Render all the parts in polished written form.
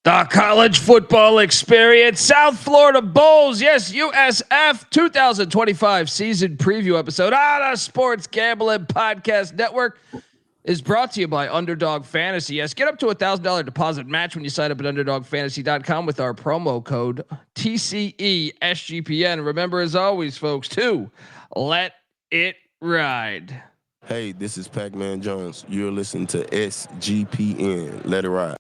The college football experience, South Florida Bulls, yes, USF 2025 season preview episode on the Sports Gambling Podcast Network is brought to you by Underdog Fantasy. Yes, get up to $1,000 deposit match when you sign up at UnderdogFantasy.com with our promo code TCESGPN. Remember, as always, folks, to let it ride. Hey, this is Pac-Man Jones. You're listening to SGPN. Let it ride.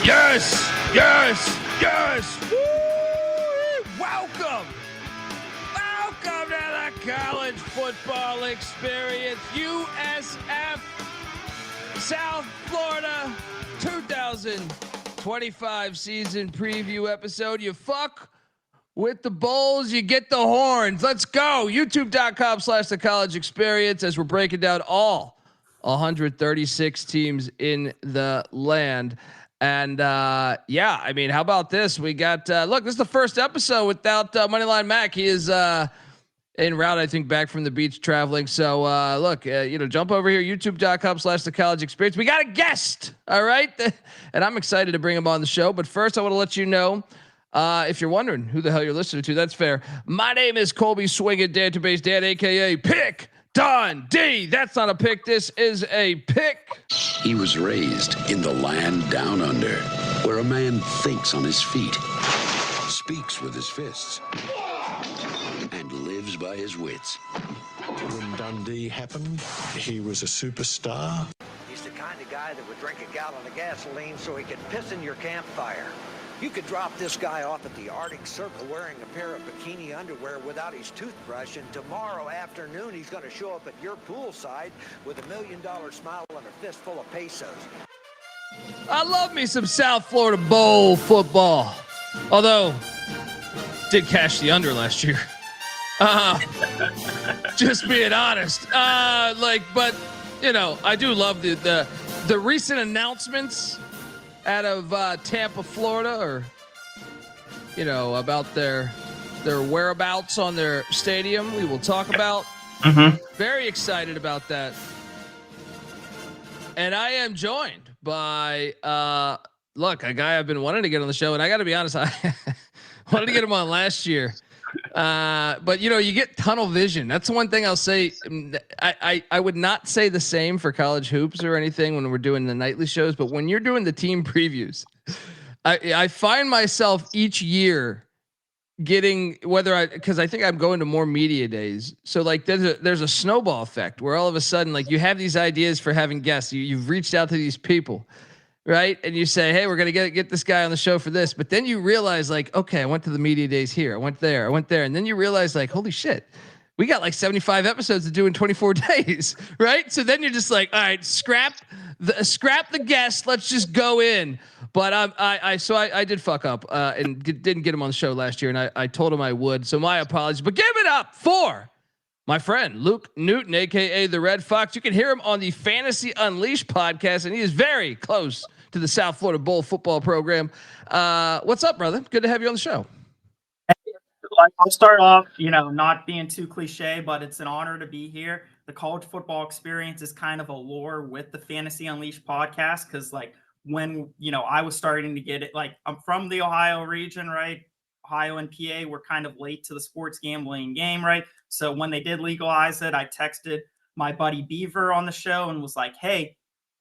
Yes, yes, yes. Woo! Welcome to the college football experience. USF South Florida 2025 season preview episode. You fuck with the Bulls, you get the horns. Let's go. YouTube.com/the college experience as we're breaking down all 136 teams in the land. And yeah, I mean, how about this? We got look, this is the first episode without Moneyline Mac. He is en route, I think, back from the beach traveling. So look, jump over here, youtube.com/the college experience. We got a guest, all right? And I'm excited to bring him on the show. But first, I want to let you know, if you're wondering who the hell you're listening to, that's fair. My name is Colby Swinging Database Dan, aka Pick Dundee. That's not a pick. This is a pick. He was raised in the land down under, where a man thinks on his feet, speaks with his fists, and lives by his wits. When Dundee happened, he was a superstar. He's the kind of guy that would drink a gallon of gasoline so he could piss in your campfire. You could drop this guy off at the Arctic Circle wearing a pair of bikini underwear without his toothbrush, and tomorrow afternoon he's going to show up at your poolside with $1 million smile and a fistful of pesos. I love me some South Florida Bowl football. Although, did cash the under last year. Just being honest. But I do love the recent announcements out of Tampa, Florida, or about their whereabouts on their stadium. We will talk about. Very excited about that. And I am joined by a guy I've been wanting to get on the show, and I got to be honest, I wanted to get him on last year. But you get tunnel vision. That's the one thing I'll say. I would not say the same for college hoops or anything when we're doing the nightly shows, but when you're doing the team previews, I find myself each year getting because I think I'm going to more media days. So there's a snowball effect where all of a sudden, you have these ideas for having guests. You've reached out to these people. Right. And you say, hey, we're going to get this guy on the show for this. But then you realize okay, I went to the media days here. I went there. And then you realize holy shit, we got 75 episodes to do in 24 days. Right. So then you're just all right, scrap the guest. Let's just go in. But I did fuck up and didn't get him on the show last year. And I told him I would. So my apologies. But give it up for my friend, Luke Newton, a.k.a. the Redfox. You can hear him on the Fantasy Unleashed podcast, and he is very close to the South Florida Bowl football program. What's up, brother? Good to have you on the show. I'll start off, not being too cliche, but it's an honor to be here. The college football experience is kind of a lore with the Fantasy Unleashed podcast because, when, I was starting to get it, I'm from the Ohio region, right? Ohio and PA were kind of late to the sports gambling game, right? So when they did legalize it, I texted my buddy Beaver on the show and was like, hey,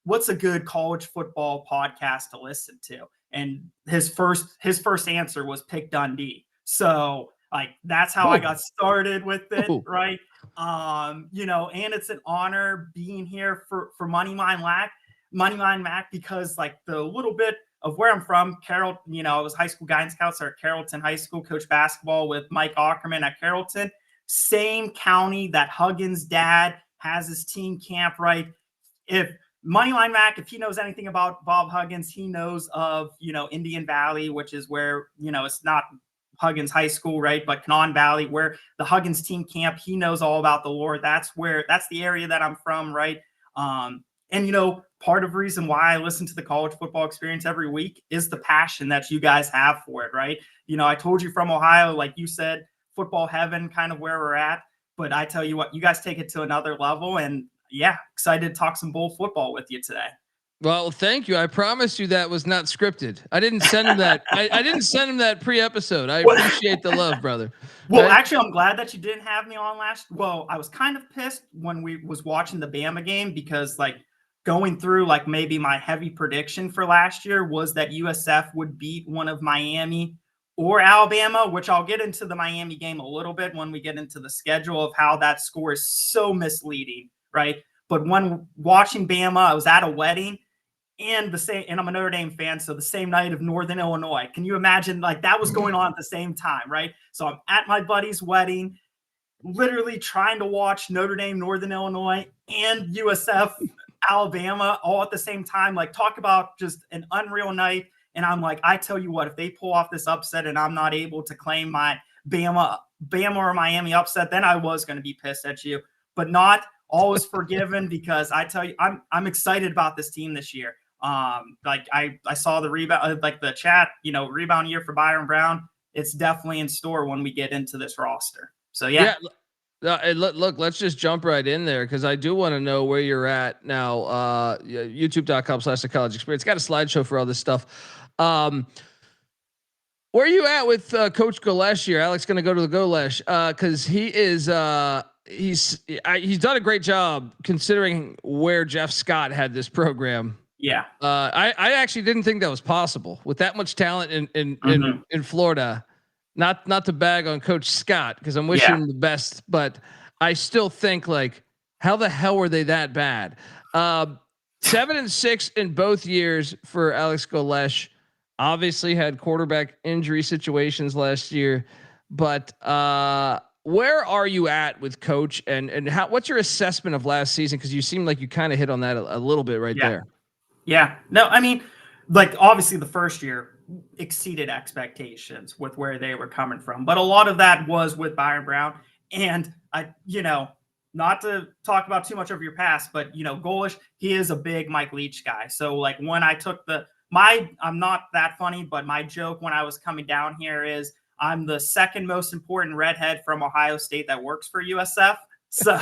what's a good college football podcast to listen to? And his first answer was Pick Dundee. So that's how I got started with it, right? And it's an honor being here for Moneyline Mac because the little bit of where I'm from, Carroll, I was high school guidance counselor at Carrollton High School, coached basketball with Mike Ackerman at Carrollton, same county that Huggins' dad has his team camp, right? If Moneyline Mac, if he knows anything about Bob Huggins, he knows of, Indian Valley, which is where, it's not Huggins High School, right? But Kanawha Valley, where the Huggins team camp, he knows all about the lore. That's the area that I'm from, right? And, you know, part of the reason why I listen to the College Football Experience every week is the passion that you guys have for it, right? You know, I told you from Ohio, like you said, football heaven, kind of where we're at. But I tell you what, you guys take it to another level. And yeah, excited to talk some bowl football with you today. Well, thank you. I promise you that was not scripted. I didn't send him that. I didn't send him that pre-episode. I appreciate the love, brother. Well, actually, I'm glad that you didn't have me on last. Well, I was kind of pissed when we was watching the Bama game because, like, going through, like, maybe my heavy prediction for last year was that USF would beat one of Miami or Alabama, which I'll get into the Miami game a little bit when we get into the schedule of how that score is so misleading, right? But when watching Bama, I was at a wedding. And I'm a Notre Dame fan, so the same night of Northern Illinois. Can you imagine, like, that was going on at the same time, right? So I'm at my buddy's wedding, literally trying to watch Notre Dame, Northern Illinois, and USF, Alabama all at the same time. Like, talk about just an unreal night. And I'm like, I tell you what, if they pull off this upset and I'm not able to claim my Bama or Miami upset, then I was going to be pissed at you. But not always forgiven, because I tell you, I'm excited about this team this year. Like I saw the rebound, like the chat, you know, rebound year for Byrum Brown. It's definitely in store when we get into this roster. So yeah. Look, let's just jump right in there, because I do want to know where you're at now. YouTube.com/The College Experience. Got a slideshow for all this stuff. Where are you at with Coach Golesh here? Alex going to go to the Golesh because he is he's done a great job considering where Jeff Scott had this program. Yeah. I actually didn't think that was possible with that much talent in Florida. Not to bag on Coach Scott, because I'm wishing him the best, but I still think, like, how the hell were they that bad? 7-6 in both years for Alex Golesh. Obviously had quarterback injury situations last year, but where are you at with Coach, and what's your assessment of last season? Because you seem like you kind of hit on that a little bit right there. Yeah. No, I mean, like, obviously the first year exceeded expectations with where they were coming from, but a lot of that was with Byrum Brown. And you know, not to talk about too much of your past, but, you know, Golesh, he is a big Mike Leach guy. So, like, when I took I'm not that funny, but my joke when I was coming down here is I'm the second most important redhead from Ohio State that works for USF. So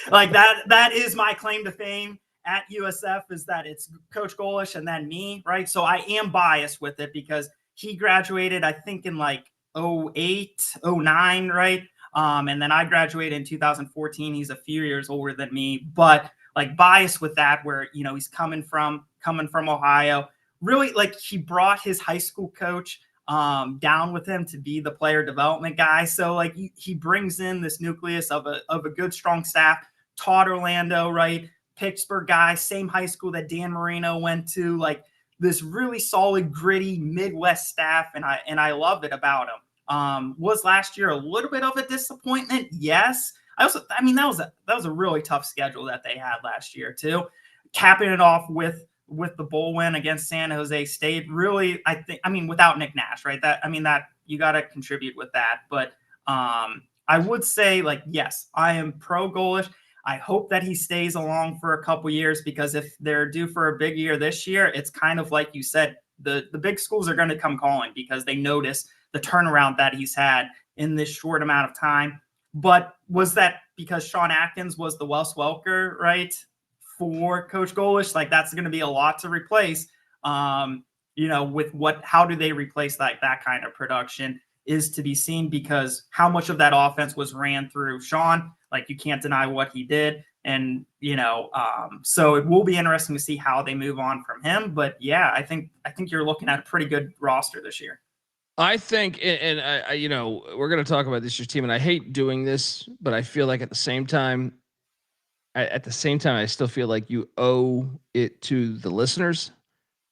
like that is my claim to fame at USF, is that it's Coach Golesh and then me, right? So I am biased with it because he graduated, I think, in like 08, 09, right? And then I graduated in 2014. He's a few years older than me, but like biased with that, where, you know, he's coming from Ohio. Really, like, he brought his high school coach down with him to be the player development guy. So, like, he brings in this nucleus of a good, strong staff. Todd Orlando, right? Pittsburgh guy, same high school that Dan Marino went to. Like, this really solid, gritty Midwest staff, and I love it about him. Was last year a little bit of a disappointment? Yes. That was a really tough schedule that they had last year too. Capping it off with the bowl win against San Jose State. Really, without Nick Nash, right? That you got to contribute with that. But I would say, like, yes, I am pro Golesh. I hope that he stays along for a couple years, because if they're due for a big year this year, it's kind of like you said, the big schools are going to come calling because they notice the turnaround that he's had in this short amount of time. But was that because Sean Atkins was the Wes Welker, right, for Coach Golesh? Like, that's going to be a lot to replace. You know, with how do they replace that kind of production is to be seen, because how much of that offense was ran through Sean. Like, you can't deny what he did. And, you know, so it will be interesting to see how they move on from him. But yeah, I think you're looking at a pretty good roster this year. I think, and I you know, we're going to talk about this year's team, and I hate doing this, but I feel like at the same time, I still feel like you owe it to the listeners.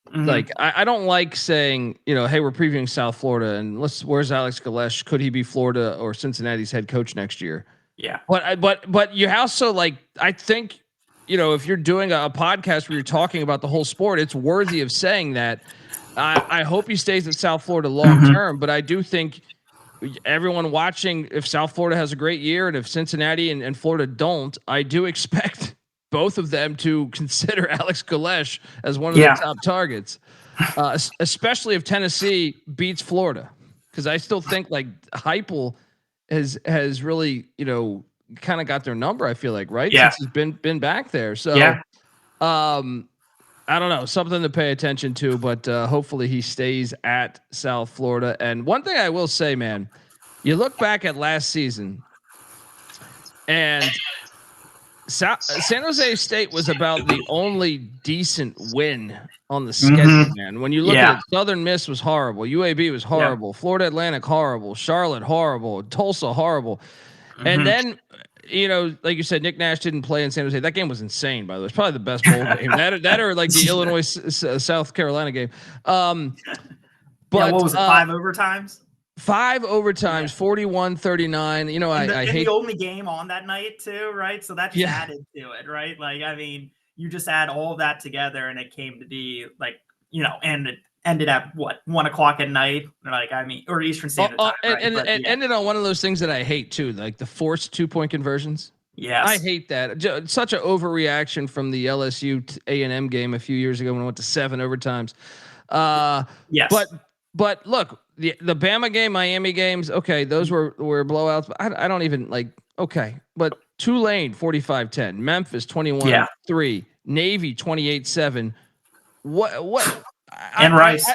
Mm-hmm. Like, I don't like saying, you know, hey, we're previewing South Florida, and where's Alex Golesh? Could he be Florida or Cincinnati's head coach next year? Yeah. But you also, like, I think, you know, if you're doing a podcast where you're talking about the whole sport, it's worthy of saying that. I hope he stays at South Florida long term, but I do think everyone watching, if South Florida has a great year and if Cincinnati and Florida don't, I do expect both of them to consider Alex Golesh as one of the top targets, especially if Tennessee beats Florida. Because I still think like Heupel has really, kind of got their number, I feel like, right? Yeah. Since he's been back there. So I don't know, something to pay attention to, but hopefully he stays at South Florida. And one thing I will say, man, you look back at last season and San Jose State was about the only decent win on the schedule, man. When you look at it, Southern Miss was horrible. UAB was horrible. Florida Atlantic, horrible. Charlotte, horrible. Tulsa, horrible. And then, like you said, Nick Nash didn't play in San Jose. That game was insane, by the way. It's probably the best bowl game. That or like the Illinois South Carolina game. But what was it? 5 overtimes? 5 overtimes, 41-39. I hate the only game on that night too, right? So that just added to it, right? Like, I mean, you just add all of that together, and it came to be like, and it ended at 1:00 at night, like, I mean, or Eastern Standard Time, right? And it ended on one of those things that I hate too, like the forced 2-point conversions. Yes, I hate that. Such an overreaction from the LSU A&M game a few years ago when it went to 7 overtimes. Yes, but look, the Bama game, Miami games, okay, those were blowouts. But I don't even like. Okay, but Tulane 45-10, Memphis 21-3, Navy 28-7. What? And Rice.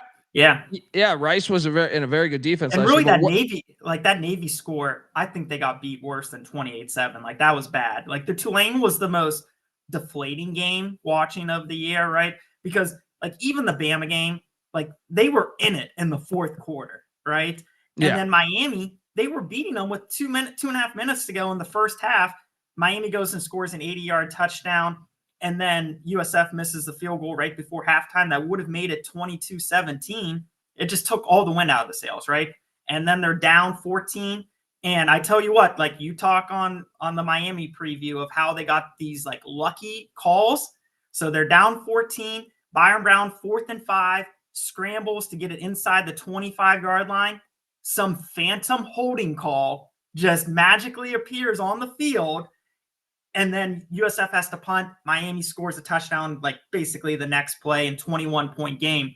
Rice was in a very good defense. And really, that Navy score, I think they got beat worse than 28-7. Like, that was bad. Like, the Tulane was the most deflating game watching of the year, right? Because like even the Bama game, like they were in it in the fourth quarter, right? And then Miami, they were beating them with 2.5 minutes to go in the first half. Miami goes and scores an 80-yard touchdown. And then USF misses the field goal right before halftime. That would have made it 22-17. It just took all the wind out of the sails, right? And then they're down 14. And I tell you what, like you talk on the Miami preview of how they got these like lucky calls. So they're down 14. Byrum Brown, 4th and 5, scrambles to get it inside the 25-yard line. Some phantom holding call just magically appears on the field. And then USF has to punt. Miami scores a touchdown, like basically the next play, in 21-point game.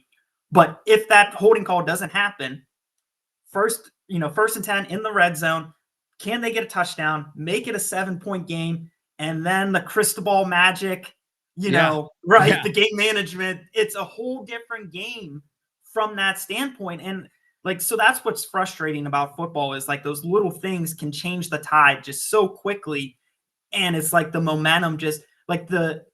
But if that holding call doesn't happen, first and 10 in the red zone, can they get a touchdown, make it a 7-point game, and then the Cristobal magic, the game management, it's a whole different game from that standpoint. And like, so that's what's frustrating about football is like those little things can change the tide just so quickly. And it's like the momentum, just like the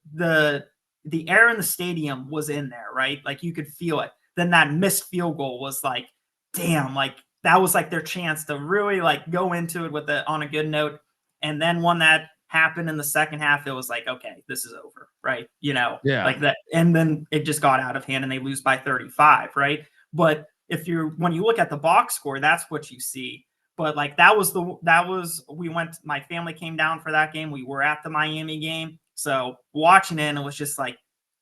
air in the stadium was in there, right? Like you could feel it. Then that missed field goal was like, damn, like that was like their chance to really like go into it on a good note. And then when that happened in the second half, it was like, okay, this is over, right? Like that. And then it just got out of hand and they lose by 35, right? But when you look at the box score, that's what you see. But like my family came down for that game. We were at the Miami game. So watching it, and it was just like,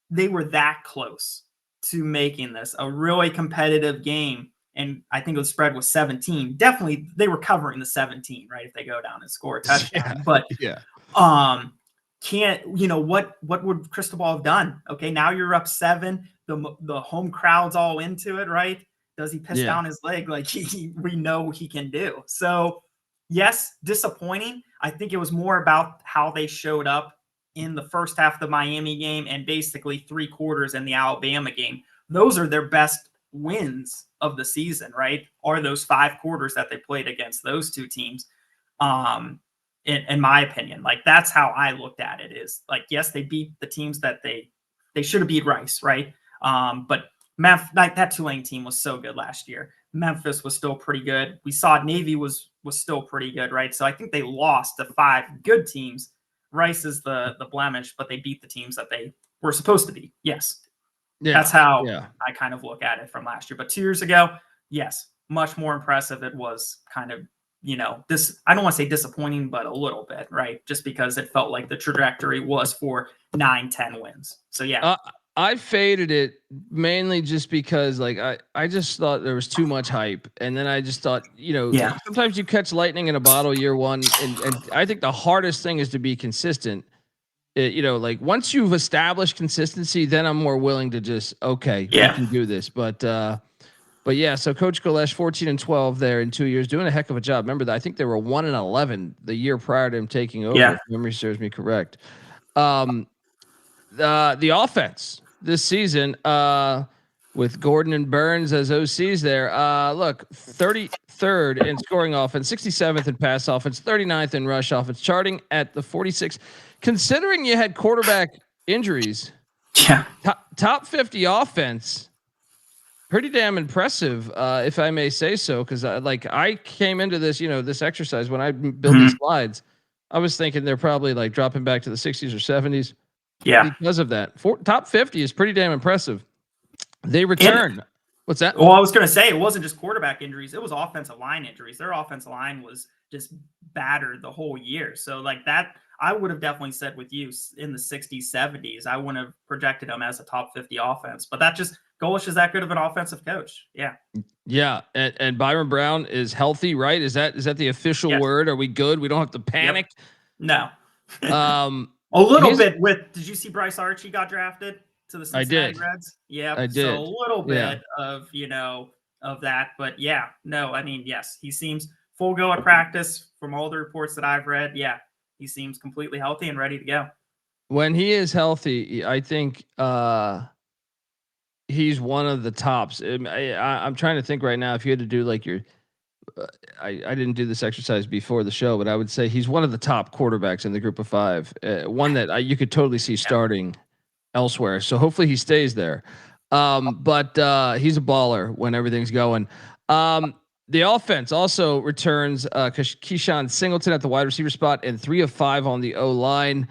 they were that close to making this a really competitive game. And I think the spread was 17. Definitely they were covering the 17, right? If they go down and score a touchdown. But what would Cristobal have done? Okay, now you're up 7. The home crowd's all into it, right? Does he piss down his leg like we know he can do? So, yes, disappointing. I think it was more about how they showed up in the first half of the Miami game and basically 3 quarters in the Alabama game. Those are their best wins of the season, right? Are those 5 quarters that they played against those 2 teams. In my opinion, like that's how I looked at it, is like, yes, they beat the teams that they should have beat Rice, right? But Memphis, like that Tulane team was so good last year. Memphis was still pretty good. We saw Navy was still pretty good, right? So I think they lost to 5 good teams. Rice is the blemish, but they beat the teams that they were supposed to beat. Yes. That's how I kind of look at it from last year. But 2 years ago, yes, much more impressive. It was kind of, this, I don't want to say disappointing, but a little bit, right? Just because it felt like the trajectory was for 9-10 wins. So I faded it mainly just because like I just thought there was too much hype, and then I just thought, Yeah. sometimes you catch lightning in a bottle year one, and I think the hardest thing is to be consistent. Like once you've established consistency, then I'm more willing to just you can do this. But yeah, so Coach Golesh, 14-12 there in 2 years, doing a heck of a job. Remember that I think they were 1-11 the year prior to him taking over. If memory serves me correct. The offense this season, with Gordon and Burns as OCs there. Look, 33rd in scoring offense, 67th in pass offense, 39th in rush offense, charting at the 46. Considering you had quarterback injuries, top 50 offense, pretty damn impressive, if I may say so. Because I came into this, this exercise when I built these slides, I was thinking they're probably like dropping back to the 60s or 70s. Yeah. Because of that, top 50 is pretty damn impressive. They return. What's that? Well, I was going to say it wasn't just quarterback injuries; it was offensive line injuries. Their offensive line was just battered the whole year. So like that, I would have definitely said with you in the 60s, 70s. I wouldn't have projected them as a top 50 offense. But that just Golesh is that good of an offensive coach. Yeah. Yeah, and Byrum Brown is healthy, right? Is that the official word? Are we good? We don't have to panic. Yep. No. A little bit with. Did you see Bryce Archie got drafted to the Cincinnati Reds? Yeah, I did. So a little bit of of that, but yeah, no. I mean, yes, he seems full go at practice from all the reports that I've read. Yeah, he seems completely healthy and ready to go. When he is healthy, I think he's one of the tops. I'm trying to think right now if you had to do like your. I didn't do this exercise before the show, but I would say he's one of the top quarterbacks in the group of five. One that you could totally see starting elsewhere. So hopefully he stays there. But he's a baller when everything's going. The offense also returns Keshaun Singleton at the wide receiver spot and 3 of 5 on the O line.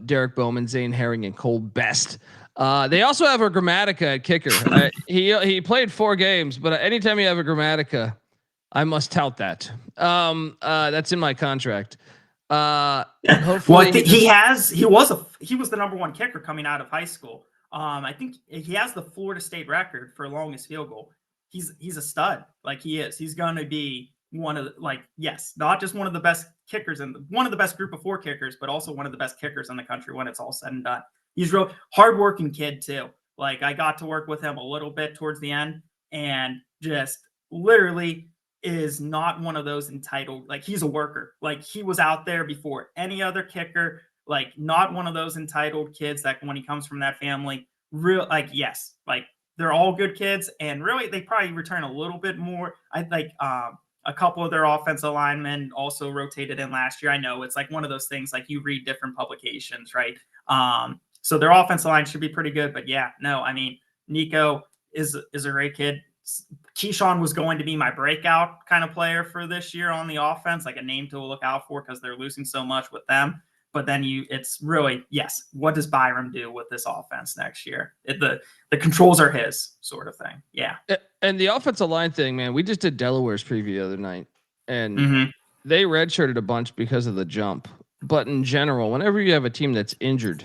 Derek Bowman, Zane Herring, and Cole Best. They also have a Grammatica at kicker. He played 4 games, but anytime you have a Grammatica, I must tout that. That's in my contract. Hopefully he was the number 1 kicker coming out of high school. I think he has the Florida State record for longest field goal. He's a stud. Like he is. He's going to be one of not just one of the best kickers and one of the best group of 4 kickers, but also one of the best kickers in the country when it's all said and done. He's real hardworking kid too. Like I got to work with him a little bit towards the end, and just literally is not one of those entitled, like he's a worker. Like he was out there before any other kicker, like not one of those entitled kids that when he comes from that family, they're all good kids. And really they probably return a little bit more. I think a couple of their offensive linemen also rotated in last year. I know it's like one of those things, like you read different publications, right? So their offensive line should be pretty good, but yeah, no, I mean, Nico is a great kid. Keshaun was going to be my breakout kind of player for this year on the offense, like a name to look out for because they're losing so much with them. But then it's really, what does Byrum do with this offense next year? The controls are his sort of thing. Yeah. And the offensive line thing, man, we just did Delaware's preview the other night, and they redshirted a bunch because of the jump. But in general, whenever you have a team that's injured,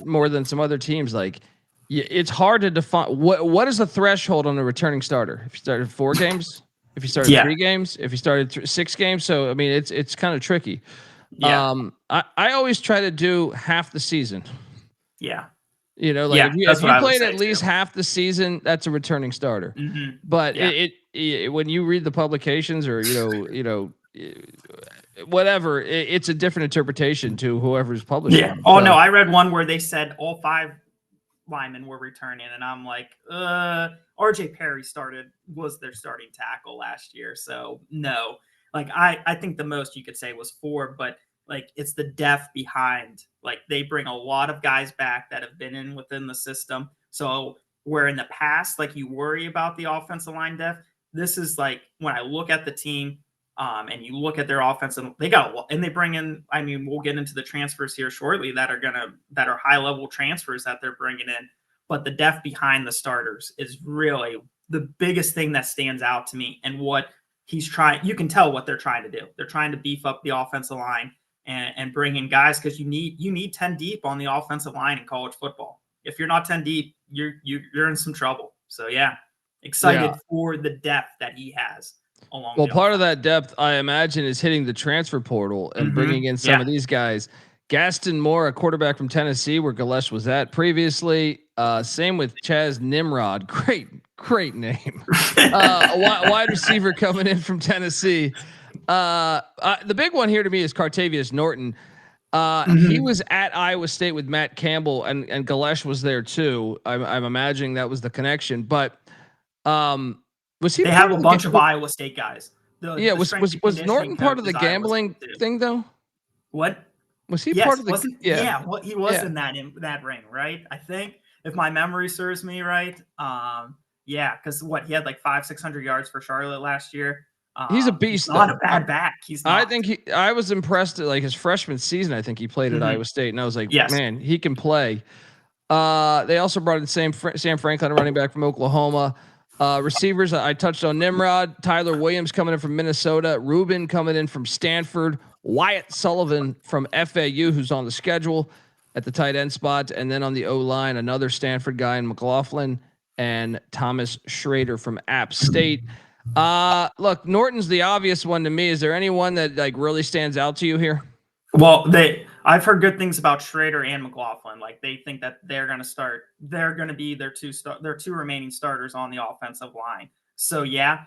more than some other teams, like it's hard to define what is the threshold on a returning starter. If you started 4 games, if you started 3 games, if you started 6 games. So I mean, it's kind of tricky. Yeah. I always try to do half the season. Yeah. If you played at least half the season, that's a returning starter. But it when you read the publications or whatever, it's a different interpretation to whoever's publishing. Yeah. Oh no, I read one where they said all 5 linemen were returning, and I'm like, RJ Perry was their starting tackle last year, so no. Like I think the most you could say was 4, but like it's the depth behind. Like they bring a lot of guys back that have been within the system. So where in the past, like you worry about the offensive line depth, this is like when I look at the team, and you look at their offense, and they got and they bring in. I mean, we'll get into the transfers here shortly that are high level transfers that they're bringing in. But the depth behind the starters is really the biggest thing that stands out to me, and what he's trying. You can tell what they're trying to do. They're trying to beef up the offensive line, and bring in guys, because you need 10 deep on the offensive line in college football. If you're not 10 deep, you're in some trouble. So yeah, excited for the depth that he has along. Well, part of that depth, I imagine, is hitting the transfer portal and bringing in some of these guys. Gaston Moore, a quarterback from Tennessee, where Golesh was at previously. Same with Chaz Nimrod. Great name. A wide receiver coming in from Tennessee. The big one here to me is Cartevious Norton. He was at Iowa State with Matt Campbell, and Golesh was there too. I'm imagining that was the connection. But was he? They have a bunch of Iowa State guys. Was Norton part of the gambling thing though? What? Was he part of the? Well, he was in that ring, right? I think, if my memory serves me right. Because he had like 500-600 yards for Charlotte last year. He's a beast. He's not a bad back. He's not. I was impressed at like his freshman season. I think he played at Iowa State, and I was like, man, he can play. They also brought in Sam Franklin, a running back from Oklahoma. Receivers, I touched on Nimrod, Tyler Williams coming in from Minnesota, Rubin coming in from Stanford, Wyatt Sullivan from FAU, who's on the schedule at the tight end spot, and then on the O-line, another Stanford guy in McLaughlin, and Thomas Schrader from App State. Look, Norton's the obvious one to me. Is there anyone that like really stands out to you here? Well, I've heard good things about Schrader and McLaughlin. Like, they think that they're going to start. They're going to be their two remaining starters on the offensive line. So yeah,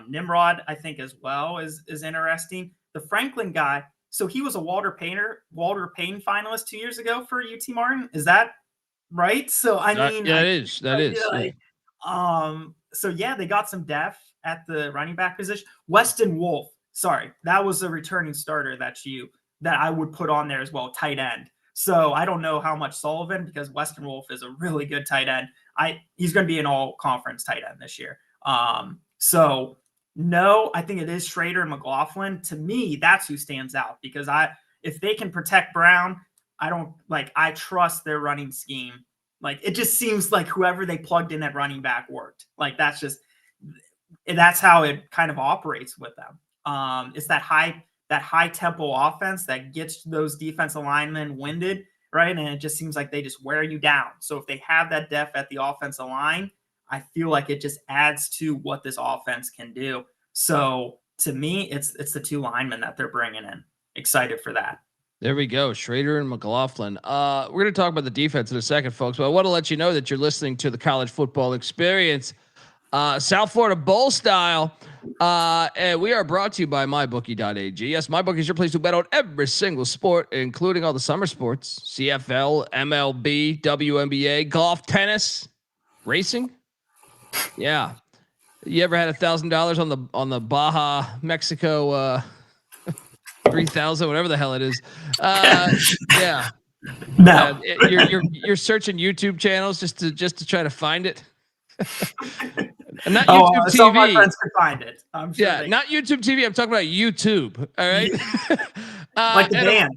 Nimrod I think as well is interesting. The Franklin guy. So he was a Walter Payne finalist 2 years ago for UT Martin. Is that right? So I mean, that is. So yeah, they got some depth at the running back position. Weston Wolf. Sorry, that was a returning starter that I would put on there as well, tight end. So I don't know how much Sullivan, because Weston Wolf is a really good tight end. He's going to be an all-conference tight end this year. So no, I think it is Schrader and McLaughlin. To me, that's who stands out, because if they can protect Brown, I trust their running scheme. Like, it just seems like whoever they plugged in at running back worked. Like, that's how it kind of operates with them. It's that high tempo offense that gets those defensive linemen winded, right? And it just seems like they just wear you down. So if they have that depth at the offensive line, I feel like it just adds to what this offense can do. So to me, it's the two linemen that they're bringing in. Excited for that. There we go. Schrader and McLaughlin. We're going to talk about the defense in a second, folks, but I want to let you know that you're listening to the College Football Experience, South Florida Bowl style. And we are brought to you by MyBookie.ag. Yes, MyBookie is your place to bet on every single sport, including all the summer sports, CFL, MLB, WNBA, golf, tennis, racing. Yeah. You ever had $1,000 on the Baja Mexico 3,000, whatever the hell it is? Yeah. No. You're searching YouTube channels just to try to find it. And not YouTube TV. Some of my friends could find it. I'm sure not YouTube TV. I'm talking about YouTube. All right. Like the band.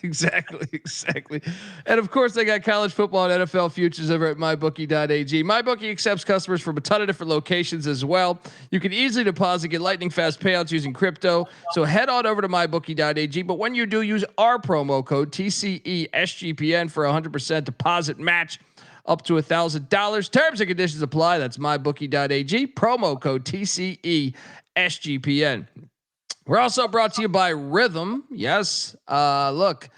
Exactly. And of course, they got college football and NFL futures over at MyBookie.ag. MyBookie accepts customers from a ton of different locations as well. You can easily deposit, get lightning fast payouts using crypto. So head on over to MyBookie.ag. But when you do, use our promo code TCESGPN for 100% deposit match up to $1,000. Terms and conditions apply. That's MyBookie.ag. Promo code TCESGPN. We're also brought to you by Rhythm. Yes. Look,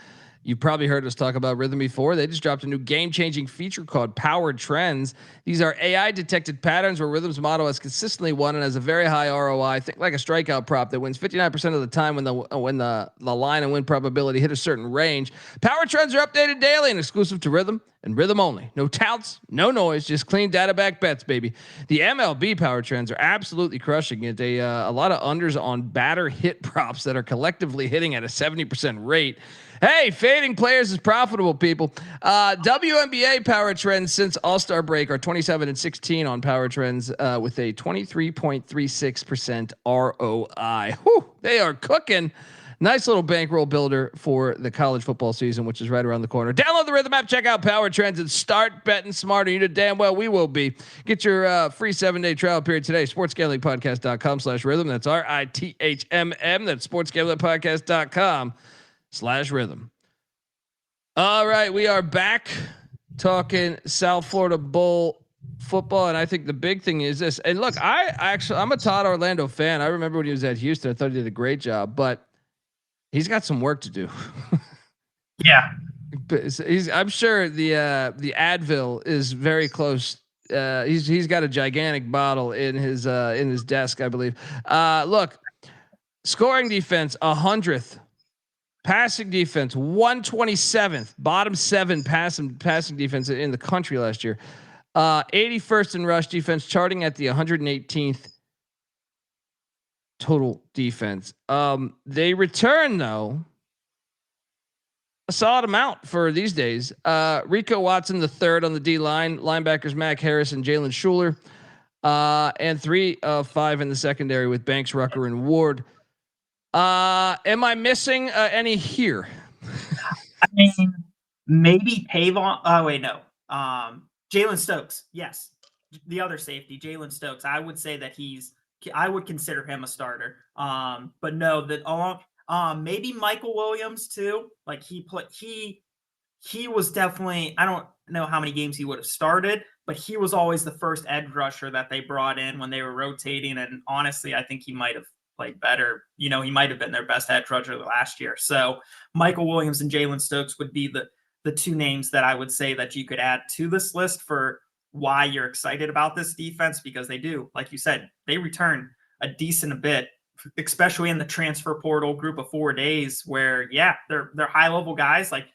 you've probably heard us talk about Rhythm before. They just dropped a new game-changing feature called Powered Trends. These are AI-detected patterns where Rhythm's model has consistently won and has a very high ROI. Think like a strikeout prop that wins 59% of the time when the line and win probability hit a certain range. Powered Trends are updated daily and exclusive to Rhythm and Rhythm only. No touts, no noise, just clean data-backed bets, baby. The MLB Power Trends are absolutely crushing it. A lot of unders on batter hit props that are collectively hitting at a 70% rate. Hey, fading players is profitable, people. WNBA Power Trends since All-Star break are 27-16 on Power Trends with a 23.36% ROI. Whew, they are cooking. Nice little bankroll builder for the college football season, which is right around the corner. Download the Rhythm app, check out Power Trends, and start betting smarter. You know damn well we will be. Get your free 7-day trial period today. sportsgamblingpodcast.com/rhythm. That's RITHMM. That's sportsgamblingpodcast.com/rhythm. All right, we are back talking South Florida Bowl football, and I think the big thing is this. And look, I'm a Todd Orlando fan. I remember when he was at Houston, I thought he did a great job, but he's got some work to do. Yeah. I'm sure the Advil is very close. He's got a gigantic bottle in his desk, I believe. Look, scoring defense 100th, passing defense 127th, bottom 7 passing defense in the country last year. 81st in rush defense, charting at the 118th total defense. They return though a solid amount for these days. Rico Watson the third on the D line, linebackers Mac Harris and Jalen Schuler, and 3 of 5 in the secondary with Banks, Rucker, and Ward. Am I missing any here? I mean, maybe Tavon. Oh wait, no. Jalen Stokes, yes, the other safety, Jalen Stokes. I would say that I would consider him a starter. But no, maybe Michael Williams too. Like he was definitely, I don't know how many games he would have started, but he was always the first edge rusher that they brought in when they were rotating. And honestly, I think he might have played better. He might have been their best edge rusher last year. So Michael Williams and Jalen Stokes would be the 2 names that I would say that you could add to this list for why you're excited about this defense, because they do, like you said, they return a decent bit, especially in the transfer portal group of 4 days where, yeah, they're high level guys. Like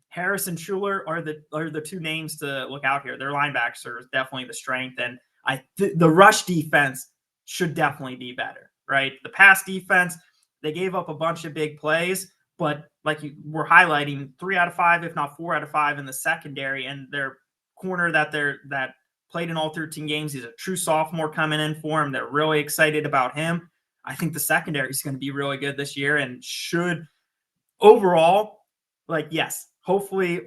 Harris and Schuler are the 2 names to look out here. Their linebackers are definitely the strength. And the rush defense should definitely be better, right? The pass defense, they gave up a bunch of big plays, but like you were highlighting, 3 out of 5, if not 4 out of 5 in the secondary, and their corner that played in all 13 games. He's a true sophomore coming in for him. They're really excited about him. I think the secondary is going to be really good this year and should overall, yes, hopefully,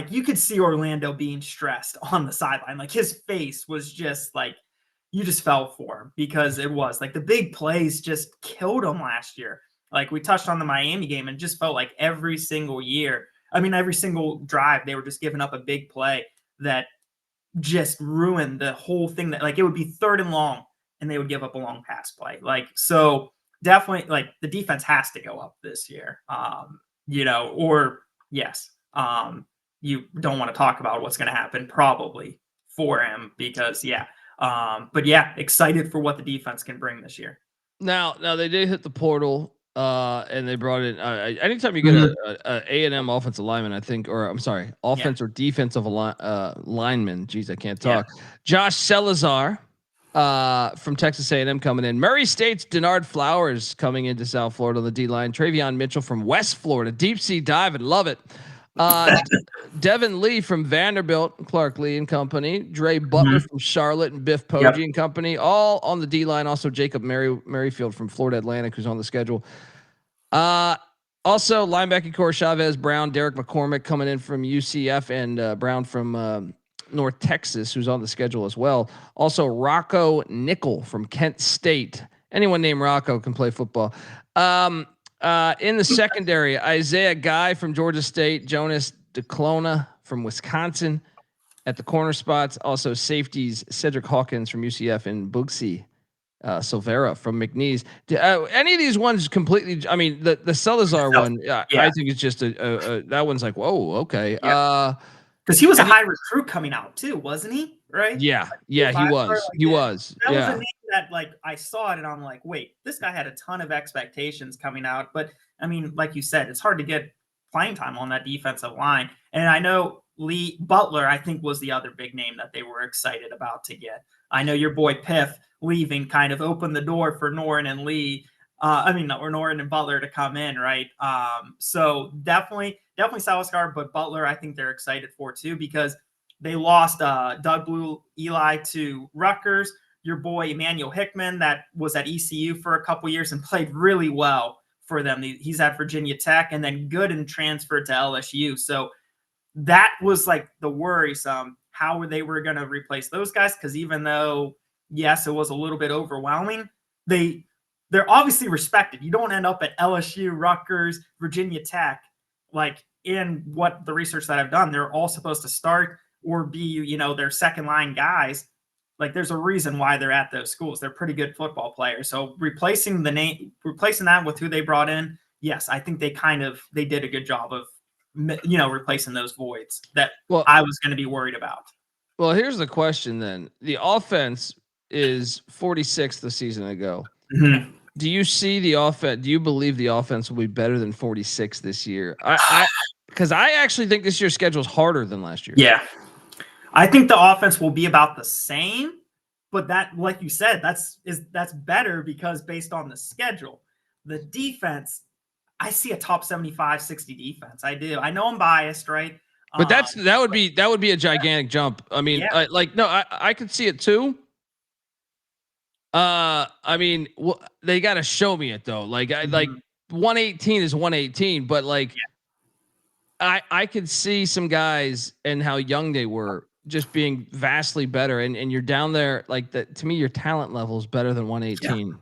you could see Orlando being stressed on the sideline. Like his face was just you just fell for him because it was the big plays just killed him last year. Like we touched on the Miami game and it just felt like every single drive, they were just giving up a big play that just ruined the whole thing. That it would be 3rd and long and they would give up a long pass play. So definitely the defense has to go up this year. You don't want to talk about what's going to happen probably for him because but yeah, excited for what the defense can bring this year. Now they did hit the portal. And they brought in anytime you get a A&M offensive lineman, I think, or I'm sorry, offense or defensive lineman. Geez, I can't talk. Yeah. Josh Salazar from Texas A&M coming in. Murray State's Denard Flowers coming into South Florida on the D line. Travion Mitchell from West Florida, deep sea diving, love it. Devin Lee from Vanderbilt, Clark Lee and company. Dre Butler from Charlotte and Biff Poggi and company, all on the D line. Also Jacob Merrifield from Florida Atlantic, who's on the schedule. Also linebacking core Chavez Brown, Derek McCormick coming in from UCF, and Brown from North Texas, who's on the schedule as well. Also Rocco Nickel from Kent State. Anyone named Rocco can play football. In the secondary, Isaiah Guy from Georgia State, Jonas DeClona from Wisconsin at the corner spots. Also safeties, Cedric Hawkins from UCF and Bugsy Silvera from McNeese. Any of these ones completely, I mean, the Salazar one, I think it's just that one's whoa, okay. Because he was a high recruit coming out too, wasn't he? Right? Yeah, he was. He was. That was a name that I saw it and I'm like, wait, this guy had a ton of expectations coming out. But I mean, like you said, it's hard to get playing time on that defensive line. And I know Lee Butler, I think, was the other big name that they were excited about to get. I know your boy Piff leaving kind of opened the door for Noren and Lee. Or Noren and Butler to come in, right? So definitely Salazar, but Butler, I think they're excited for too, because they lost Doug Blue Eli to Rutgers. Your boy Emmanuel Hickman, that was at ECU for a couple years and played really well for them. He's at Virginia Tech, and then Gooden transferred to LSU. So that was like the worrisome, how they were going to replace those guys. Because even though, yes, it was a little bit overwhelming, they're obviously respected. You don't end up at LSU, Rutgers, Virginia Tech. Like, in what the research that I've done, they're all supposed to start or be, their second line guys. Like, there's a reason why they're at those schools. They're pretty good football players. So replacing that with who they brought in, yes, I think they did a good job of, replacing those voids that I was going to be worried about. Well, here's the question then. The offense is 46th the season ago. Mm-hmm. Do you see the offense? Do you believe the offense will be better than 46 this year? Because I actually think this year's schedule is harder than last year. Yeah. I think the offense will be about the same, but that, like you said, that's better because based on the schedule. The defense, I see a top 75, 60 defense. I do. I know I'm biased, right? But that would be a gigantic jump. I mean, I could see it too. I mean, they got to show me it though. Like, like 118 is 118, but like, I could see some guys and how young they were just being vastly better. And you're down there like that. To me, your talent level is better than 118. Yeah.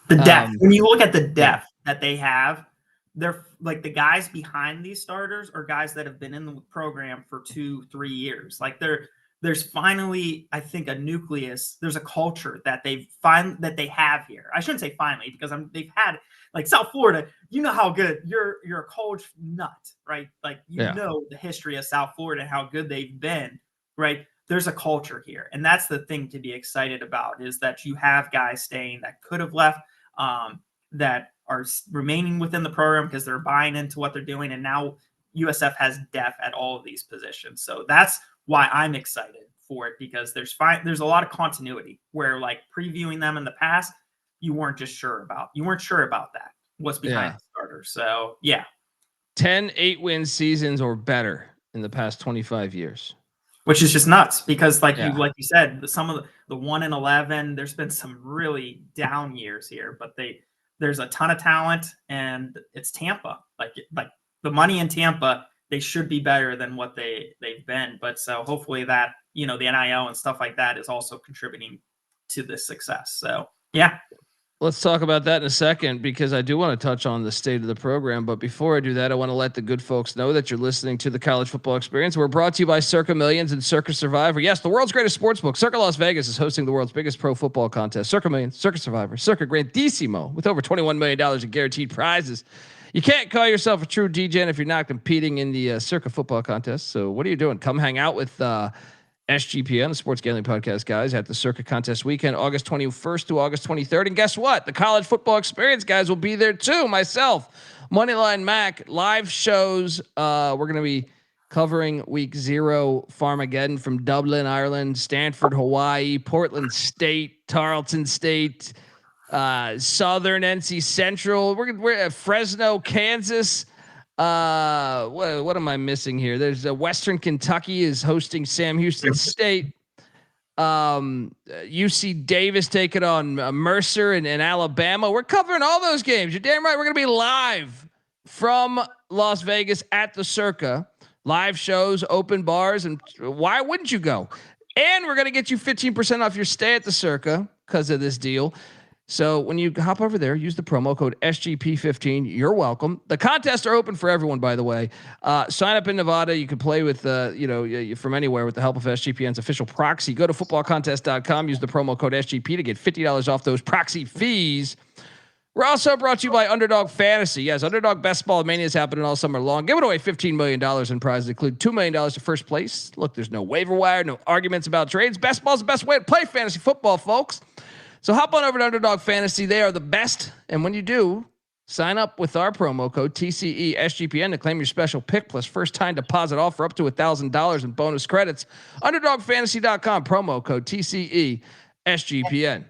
The depth, when you look at the depth that they have, they're like the guys behind these starters are guys that have been in the program for 2-3 years. Like there's finally, I think, a nucleus. There's a culture that they have here. I shouldn't say finally because they've had like South Florida. You know how good you're a college nut, right? Like know the history of South Florida and how good they've been, right? There's a culture here, and that's the thing to be excited about is that you have guys staying that could have left, that are remaining within the program because they're buying into what they're doing, and now USF has depth at all of these positions. So that's why I'm excited for it because there's a lot of continuity where like previewing them in the past, you weren't sure about that. What's behind the starters. So 10 8-win seasons or better in the past 25 years, which is just nuts because like you said, some of the 1-11, there's been some really down years here, but there's a ton of talent and it's Tampa. Like the money in Tampa, they should be better than what they've been. But so hopefully that, the NIL and stuff like that is also contributing to this success. So, Let's talk about that in a second because I do want to touch on the state of the program. But before I do that, I want to let the good folks know that you're listening to the College Football Experience. We're brought to you by Circa Millions and Circa Survivor. Yes, the world's greatest sports book. Circa Las Vegas is hosting the world's biggest pro football contest. Circa Millions, Circa Survivor, Circa Grandissimo with over $21 million in guaranteed prizes. You can't call yourself a true DGen if you're not competing in the Circa football contest. So what are you doing? Come hang out with SGPN, the Sports Gambling Podcast guys, at the Circa Contest weekend, August 21st to August 23rd. And guess what? The College Football Experience guys will be there too. Myself, Moneyline Mac, live shows. We're going to be covering week 0 Farmageddon from Dublin, Ireland, Stanford, Hawaii, Portland State, Tarleton State, Southern NC Central. We're at Fresno, Kansas. What am I missing here? There's Western Kentucky is hosting Sam Houston State. UC Davis taking on Mercer and Alabama. We're covering all those games. You're damn right. We're going to be live from Las Vegas at the Circa. Live shows, open bars, and why wouldn't you go? And we're going to get you 15% off your stay at the Circa because of this deal. So when you hop over there, use the promo code SGP15. You're welcome. The contests are open for everyone, by the way. Sign up in Nevada. You can play with, from anywhere with the help of SGPN's official proxy. Go to footballcontest.com. Use the promo code SGP to get $50 off those proxy fees. We're also brought to you by Underdog Fantasy. Yes, Underdog Best Ball Mania is happening all summer long. Giving away $15 million in prizes, include $2 million to first place. Look, there's no waiver wire, no arguments about trades. Best ball's the best way to play fantasy football, folks. So hop on over to Underdog Fantasy. They are the best. And when you do, sign up with our promo code TCESGPN to claim your special pick plus first time deposit offer up to $1,000 in bonus credits. UnderdogFantasy.com, promo code TCESGPN.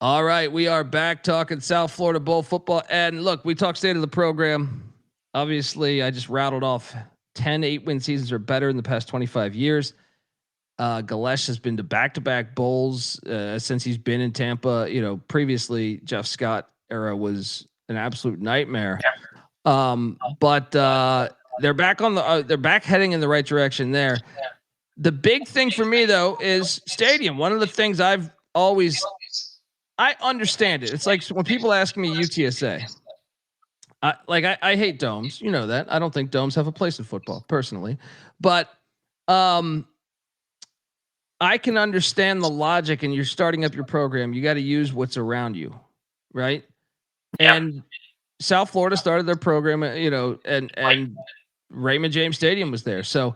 All right, we are back talking South Florida Bowl football. And look, we talked state of the program. Obviously, I just rattled off 10 8-win seasons or better in the past 25 years. Golesh has been to back-to-back bowls since he's been in Tampa. Previously Jeff Scott era was an absolute nightmare. But they're back on they're back heading in the right direction there. The big thing for me though is stadium. One of the things I understand it. It's like when people ask me UTSA, I hate domes. You know that. I don't think domes have a place in football personally, but I can understand the logic, and you're starting up your program. You got to use what's around you, right? Yeah. And South Florida started their program, and Raymond James Stadium was there. So,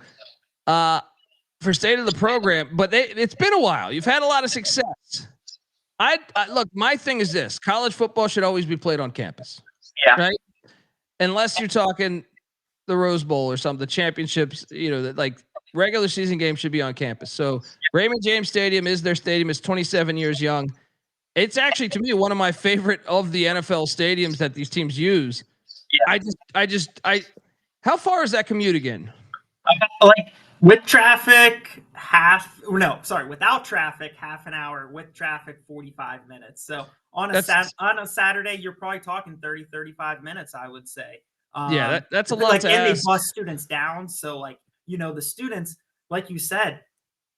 for state of the program, but it's been a while. You've had a lot of success. I look, my thing is this: college football should always be played on campus. Yeah. Right. Unless you're talking the Rose Bowl or something, the championships, like regular season games should be on campus. So Raymond James Stadium is their stadium. It's 27 years young. It's actually, to me, one of my favorite of the NFL stadiums that these teams use. Yeah. How far is that commute again? Like with traffic, without traffic, half an hour. With traffic, 45 minutes. So on a Saturday, you're probably talking 30, 35 minutes, I would say. That's a lot to and ask. They bus students down. So the students, like you said,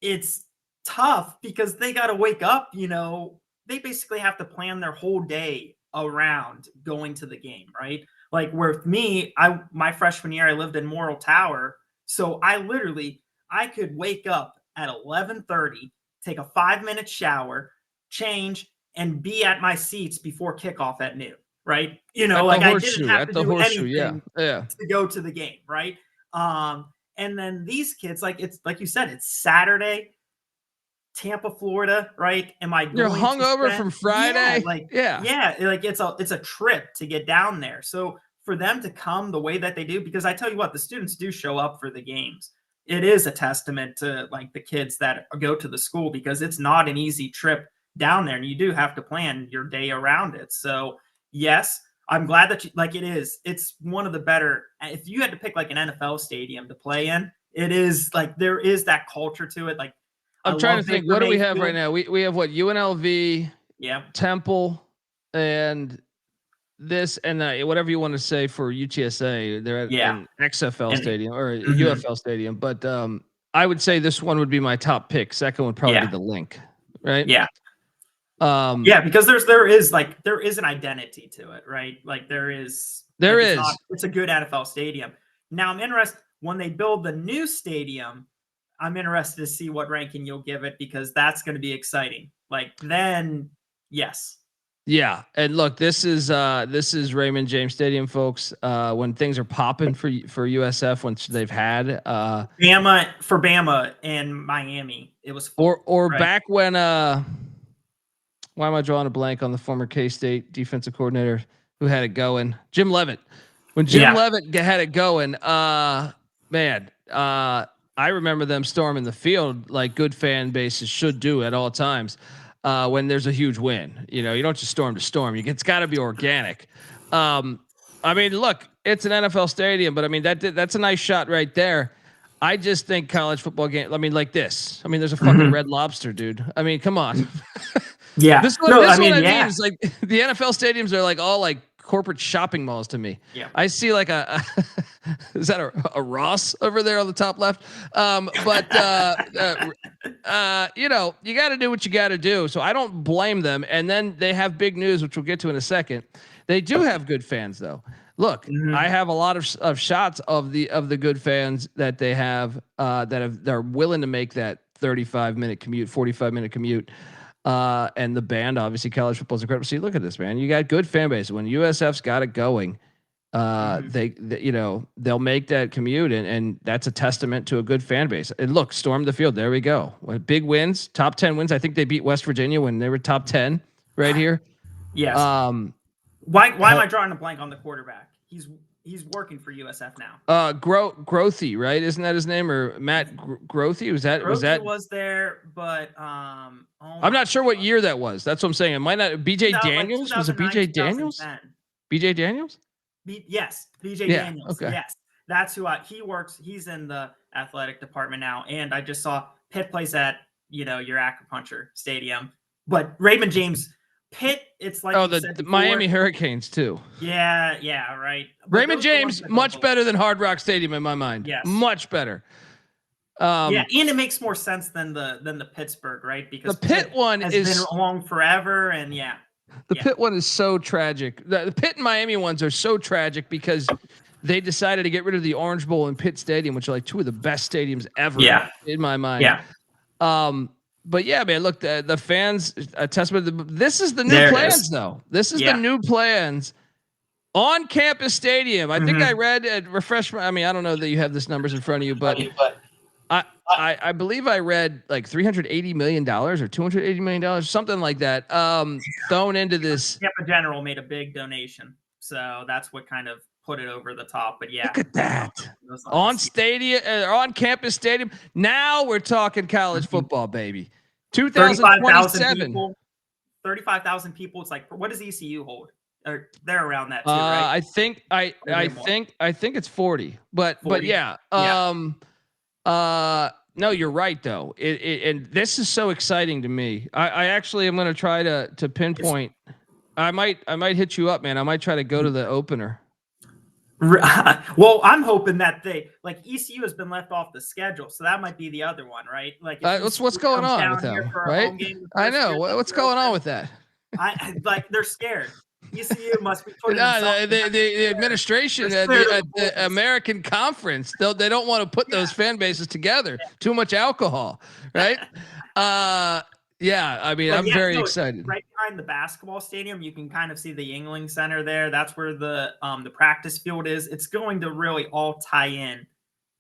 it's tough because they got to wake up, they basically have to plan their whole day around going to the game, right? Like with me, my freshman year, I lived in Morrill Tower. So I could wake up at 11:30, take a 5-minute shower, change, and be at my seats before kickoff at noon, right? I didn't have to do anything to go to the game, right? And then these kids, it's like you said, it's Saturday, Tampa, Florida, right? You're hungover from Friday? It's a trip to get down there. So for them to come the way that they do, because I tell you what, the students do show up for the games. It is a testament to the kids that go to the school, because it's not an easy trip down there, and you do have to plan your day around it. So yes, I'm glad that it's one of the better. If you had to pick an NFL stadium to play in, it is there is that culture to it. I'm trying to think, what do we have right now? We have what, UNLV, Temple, and this, and whatever you want to say for UTSA. They're at an XFL stadium or UFL stadium. But I would say this one would be my top pick. Second would probably be the Link, right? Yeah. Because there is an identity to it, right? It's a good NFL stadium. Now I'm interested when they build the new stadium. I'm interested to see what ranking you'll give it, because that's going to be exciting. Yes. Yeah. And look, this is Raymond James Stadium, folks. When things are popping for USF, once they've had Bama and Miami, it was right? Back when why am I drawing a blank on the former K-State defensive coordinator who had it going? Jim Leavitt. When Jim Leavitt had it going, I remember them storming the field like good fan bases should do at all times. When there's a huge win, you don't just storm to storm. It's got to be organic. Look, it's an NFL stadium, but that's a nice shot right there. I just think college football game. Like this. There's a fucking Red Lobster, dude. Come on. Yeah. This one I mean is the NFL stadiums are all corporate shopping malls to me. Yeah. I see a is that a Ross over there on the top left? You got to do what you got to do. So I don't blame them. And then they have big news, which we'll get to in a second. They do have good fans though. Look, I have a lot of shots of the good fans that they have they're willing to make that 35-minute commute, 45-minute commute. And the band, obviously college football is incredible. See, look at this, man. You got good fan base. When USF's got it going, they'll make that commute, and that's a testament to a good fan base. And look, storm the field. There we go. Big wins, top 10 wins. I think they beat West Virginia when they were top 10 right here. Yes. Why am I drawing a blank on the quarterback? He's working for USF now. Grothy, right? Isn't that his name? Or Matt Grothy? Was that there? But I'm not sure what year that was. That's what I'm saying. It might not. BJ Daniels, was it BJ Daniels? BJ Daniels? Yes, BJ Daniels. Okay. Yes, that's who he works. He's in the athletic department now, and I just saw Pitt plays at your acupuncture stadium. But Raymond James, Pitt, it's like the Miami Hurricanes too. Yeah, right. But Raymond James, much better than Hard Rock Stadium in my mind. Yes. Much better. Yeah, and it makes more sense than the Pittsburgh, right? Because the Pitt one has is been along forever, and the Pitt one is so tragic. The Pitt and Miami ones are so tragic because they decided to get rid of the Orange Bowl and Pitt Stadium, which are like two of the best stadiums ever in my mind. Yeah. But yeah, man, look, the fans, a testament to this is the new plans, though. This is the new plans on campus stadium. I think I read refreshment. I mean, I don't know that you have this numbers in front of you, but I believe I read like $380 million or $280 million, something like that, thrown into this. Tampa General made a big donation, so that's what kind of put it over the top. But yeah, look at that on stadium, on campus stadium. Now we're talking college football, baby. 2027. 35,000 people. It's like, what does ECU hold? Or they're around that too, right? I think it's 40, but yeah. No, you're right though. And this is so exciting to me. I actually am going to try to pinpoint. I might hit you up, man. I might try to go to the opener. Well, I'm hoping that ECU has been left off the schedule, so that might be the other one, right? Like, what's going on with them, right? I know what's going on with that. They're scared. ECU must be putting the administration at the American Conference. They don't want to put those fan bases together. Too much alcohol, right? Yeah, I mean, I'm very excited. Right behind the basketball stadium, you can kind of see the Yingling Center there. That's where the practice field is. It's going to really all tie in.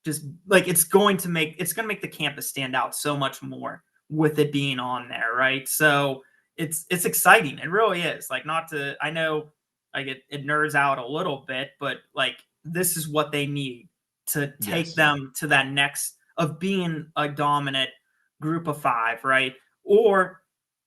Just like it's going to make the campus stand out so much more with it being on there, right? So it's exciting. It really is. Like, I know like it nerds out a little bit, but like this is what they need to take them to that next of being a dominant group of five, right? Or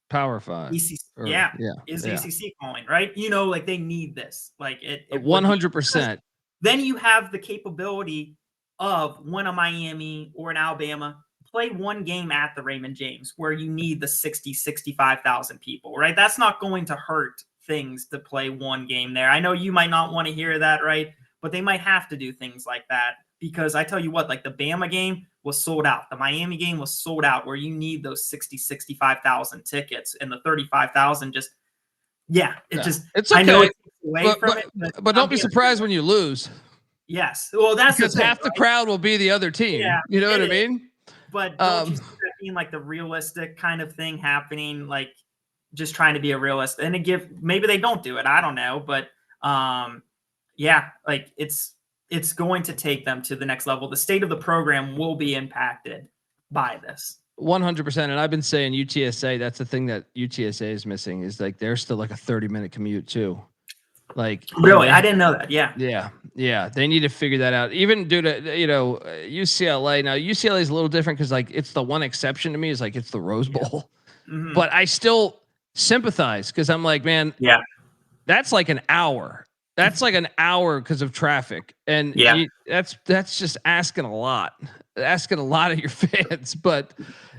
Power Five. ECC, ECC calling, right? Like they need this. Like it 100%. Then you have the capability of when a Miami or an Alabama play one game at the Raymond James where you need the 65,000 people, right? That's not going to hurt things to play one game there. I know you might not want to hear that, right? But they might have to do things like that because I tell you what, like the Bama game was sold out. The Miami game was sold out where you need those 65,000 tickets, and the 35,000 it's okay. I know it's away from it. But don't be surprised when you lose. Yes. Well, that's because half the crowd will be the other team. Yeah, you know what I mean? But don't you see that being like the realistic kind of thing happening, like just trying to be a realist? And maybe they don't do it. I don't know. But like it's going to take them to the next level. The state of the program will be impacted by this. 100%. And I've been saying UTSA, that's the thing that UTSA is missing is like, they're still like a 30-minute commute too. Like really, I didn't know that. Yeah. They need to figure that out. Even due to, UCLA. Now UCLA is a little different because like it's the one exception to me is like it's the Rose Bowl, but I still sympathize because I'm like, man, that's like an hour. That's like an hour because of traffic, and that's just asking a lot of your fans. But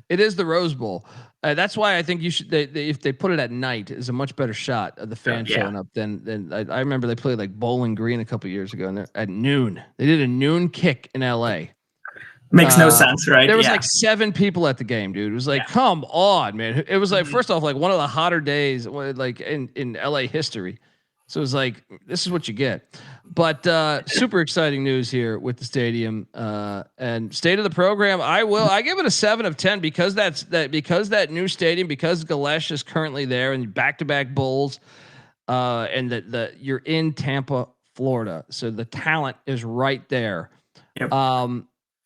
it is the Rose Bowl. That's why I think you should. If they put it at night, is a much better shot of the fans showing up than I remember they played like Bowling Green a couple years ago, and they're at noon. They did a noon kick in LA. Makes no sense, right? There was like 7 people at the game, dude. It was like, come on, man. It was like first off, like one of the hotter days, like in LA history. So it was like, this is what you get. But super exciting news here with the stadium and state of the program. I give it a 7 of 10 because that new stadium, because Golesh is currently there and back-to-back bowls, and that you're in Tampa, Florida. So the talent is right there. Yep.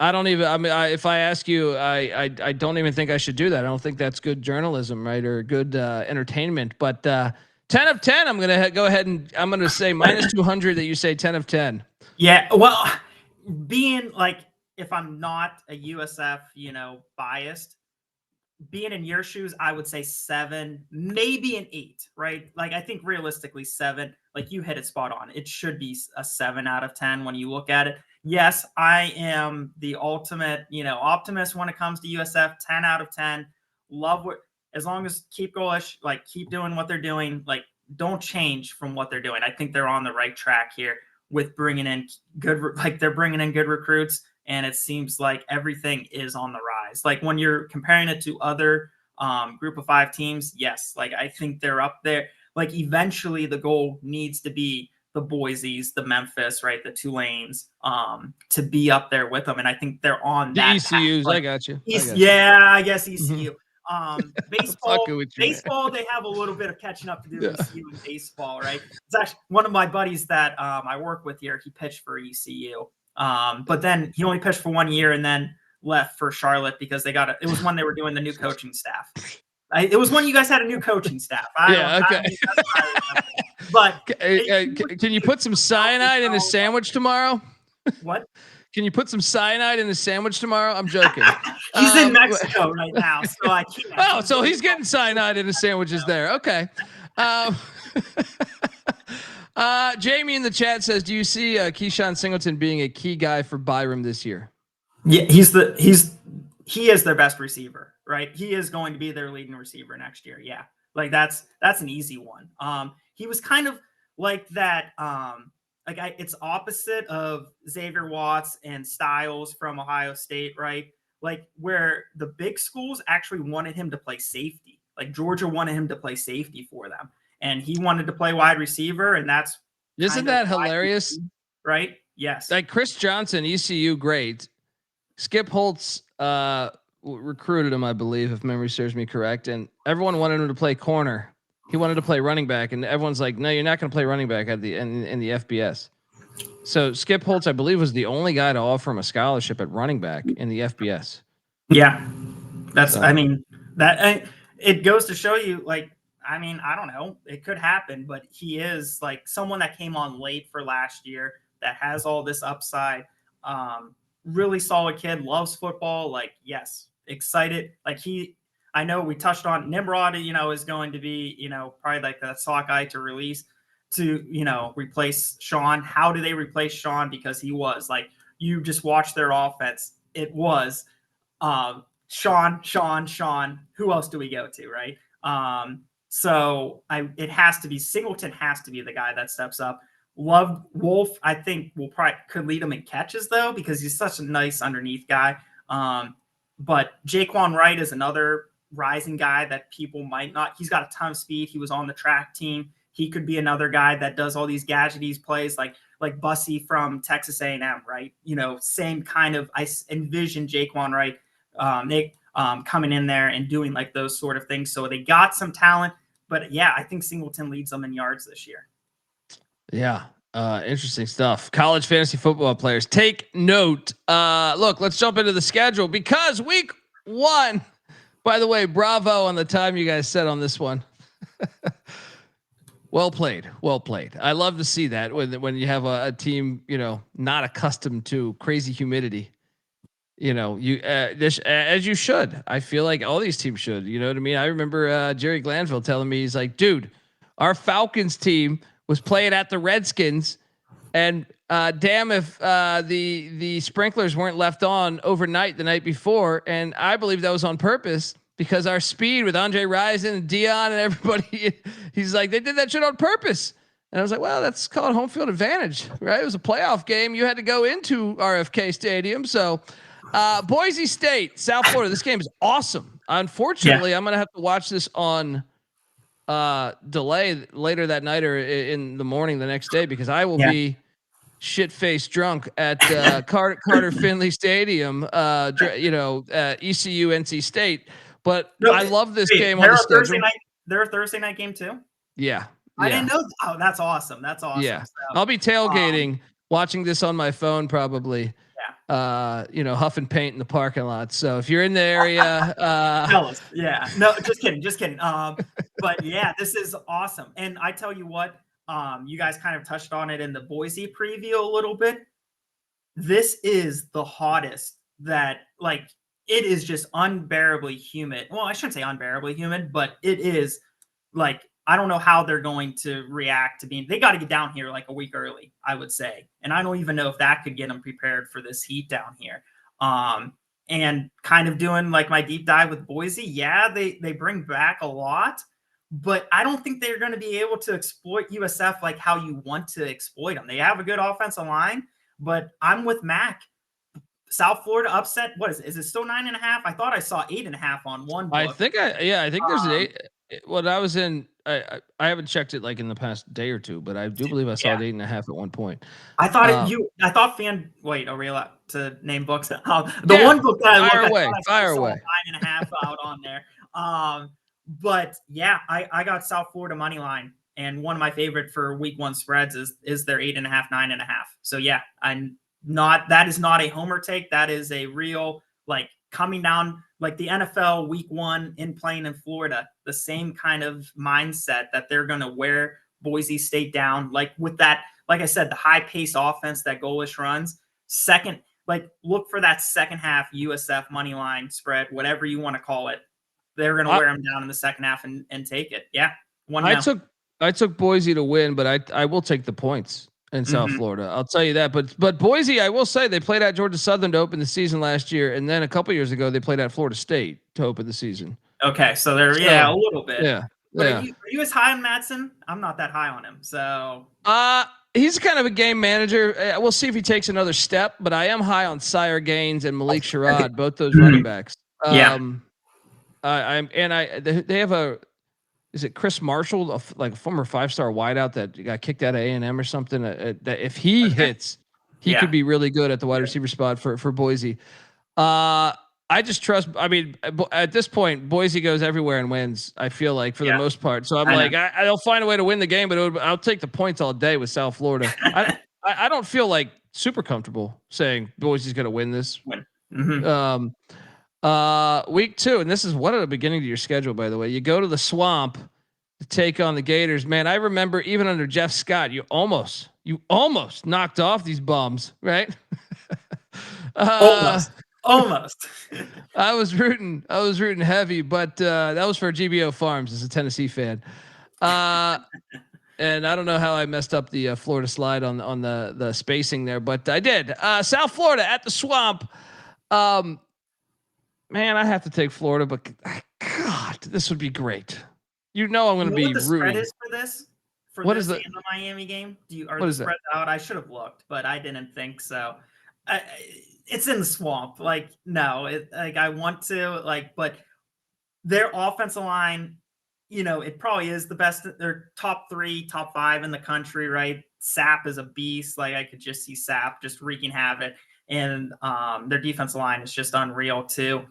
If I ask you, I don't even think I should do that. I don't think that's good journalism, right? Or good entertainment, but 10 of 10, I'm going to go ahead and I'm going to say minus 200 that you say 10 of 10. Yeah. Well, being like, if I'm not a USF, biased, being in your shoes, I would say 7, maybe an 8, right? Like, I think realistically 7, like you hit it spot on. It should be a 7 out of 10 when you look at it. Yes, I am the ultimate, optimist when it comes to USF, 10 out of 10. Love what as long as keep Golesh, like keep doing what they're doing, like don't change from what they're doing. I think they're on the right track here with bringing in they're bringing in good recruits, and it seems like everything is on the rise. Like when you're comparing it to other group of 5 teams, yes, like I think they're up there. Like eventually the goal needs to be the Boise's, the Memphis, right, the Tulanes, to be up there with them, and I think they're on the that ECUs. path. I got you. I guess ECU. Baseball, baseball, they have a little bit of catching up to do. ECU and baseball, right? It's actually one of my buddies that I work with here. He pitched for ECU, but then he only pitched for 1 year and then left for Charlotte because they got it. It was when they were doing the new coaching staff. It was when you guys had a new coaching staff. But can you put some cyanide in a sandwich tomorrow? What? Can you put some cyanide in a sandwich tomorrow? I'm joking. He's in Mexico right now, so I can't. Oh, so he's getting cyanide in his sandwiches there. Okay. Jamie in the chat says, do you see Keshaun Singleton being a key guy for Byrum this year? Yeah, he is their best receiver, right? He is going to be their leading receiver next year. Yeah. Like that's an easy one. He was kind of like that. It's opposite of Xavier Watts and Styles from Ohio State, right? Like where the big schools actually wanted him to play safety. Like Georgia wanted him to play safety for them, and he wanted to play wide receiver. And isn't that hilarious? Right? Yes. Like Chris Johnson, ECU, great. Skip Holtz recruited him, I believe, if memory serves me correct, and everyone wanted him to play corner. He wanted to play running back, and everyone's like, "No, you're not going to play running back in the FBS." So Skip Holtz, I believe, was the only guy to offer him a scholarship at running back in the FBS. Yeah, it goes to show you, like, I don't know, it could happen, but he is like someone that came on late for last year that has all this upside. Really solid kid, loves football. Like, yes, excited. Like I know we touched on Nimrod, is going to be, probably like that Sockeye to release to, replace Sean. How do they replace Sean? Because he was like, you just watch their offense. It was Sean. Who else do we go to? Right. It has to be Singleton, has to be the guy that steps up. Loved Wolf, I think could lead him in catches though, because he's such a nice underneath guy. But Jaquan Wright is another rising guy that people might not. He's got a ton of speed. He was on the track team. He could be another guy that does all these gadgety plays, like Bussy from Texas A&M, right? Same kind of. I envision Jaquan Wright, coming in there and doing like those sort of things. So they got some talent, but yeah, I think Singleton leads them in yards this year. Yeah. Interesting stuff. College fantasy football players, take note. Look, let's jump into the schedule because week 1, by the way, bravo on the time you guys set on this one. Well played. I love to see that when you have a team, not accustomed to crazy humidity, as you should. I feel like all these teams should, you know what I mean? I remember Jerry Glanville telling me, he's like, dude, our Falcons team was playing at the Redskins, and damn if the sprinklers weren't left on overnight the night before, and I believe that was on purpose because our speed with Andre Rison and Dion and everybody, he's like, they did that shit on purpose. And I was like, well, that's called home field advantage, right? It was a playoff game. You had to go into RFK Stadium. So Boise State, South Florida, this game is awesome. Unfortunately, I'm going to have to watch this on delay later that night or in the morning the next day because I will be shit-faced drunk at Carter Finley Stadium, ECU NC State. But I love this game on the schedule. They're a Thursday night game too? Yeah. I didn't know. Oh, that's awesome. Yeah. So, I'll be tailgating, watching this on my phone probably. Huffing paint in the parking lot. So if you're in the area, jealous. Yeah, no, just kidding. But yeah, this is awesome. And I tell you what, you guys kind of touched on it in the Boise preview a little bit. This is the hottest that, like, it is just unbearably humid. Well, I shouldn't say unbearably humid, but it is like, I don't know how they're going to react to they got to get down here like a week early, I would say. And I don't even know if that could get them prepared for this heat down here. and kind of doing like my deep dive with Boise, yeah, they bring back a lot, but I don't think they're going to be able to exploit USF like how you want to exploit them. They have a good offensive line, but I'm with Mac. South Florida upset. What is it? Is it still 9.5? I thought I saw 8.5 on one book. I think there's an 8. What I was in, I haven't checked it like in the past day or two, but I do believe I saw it 8.5 at one point. I thought wait, are we allowed to name books? One book that fire away. 9.5 out on there. But yeah, I got South Florida money line, and one of my favorite for week 1 spreads is their 8.5, 9.5. So yeah, that is not a homer take. That is a real, like, coming down like the NFL week 1 in playing in Florida, the same kind of mindset that they're going to wear Boise State down. Like with that, like I said, the high paced offense that Golesh runs. Second, like look for that second half USF money line spread, whatever you want to call it. They're going to wear them down in the second half and take it. Yeah. I took Boise to win, but I will take the points in South Florida. I'll tell you that. But Boise, I will say they played at Georgia Southern to open the season last year, and then a couple years ago they played at Florida State to open the season. Okay, so they're a little bit. Yeah. But are you as high on Madsen? I'm not that high on him. So he's kind of a game manager. We'll see if he takes another step, but I am high on Sire Gaines and Malik Sherrod, both those running backs. They have is it Chris Marshall, like a former 5-star wideout that got kicked out of A&M or something? That if he hits, he could be really good at the wide receiver spot for Boise. I just trust. I mean, at this point, Boise goes everywhere and wins. I feel like for the most part. So I'll find a way to win the game, but I'll take the points all day with South Florida. I don't feel like super comfortable saying Boise's going to win this. Week 2, and this is what at the beginning of your schedule, by the way. You go to the Swamp to take on the Gators. Man, I remember even under Jeff Scott, you almost knocked off these bums, right? Almost. I was rooting heavy, but that was for GBO Farms as a Tennessee fan. And I don't know how I messed up the Florida slide on the spacing there, but I did. South Florida at the Swamp. Man, I have to take Florida, but God, this would be great. I'm going to be rooting. Spread is for this? What is the Miami game? Are the spreads out? I should have looked, but I didn't think so. It's in the Swamp. Like, no, I want to, but their offensive line, it probably is the best. They're top 3, top 5 in the country, right? Sapp is a beast. Like, I could just see Sapp just wreaking havoc. And their defensive line is just unreal too.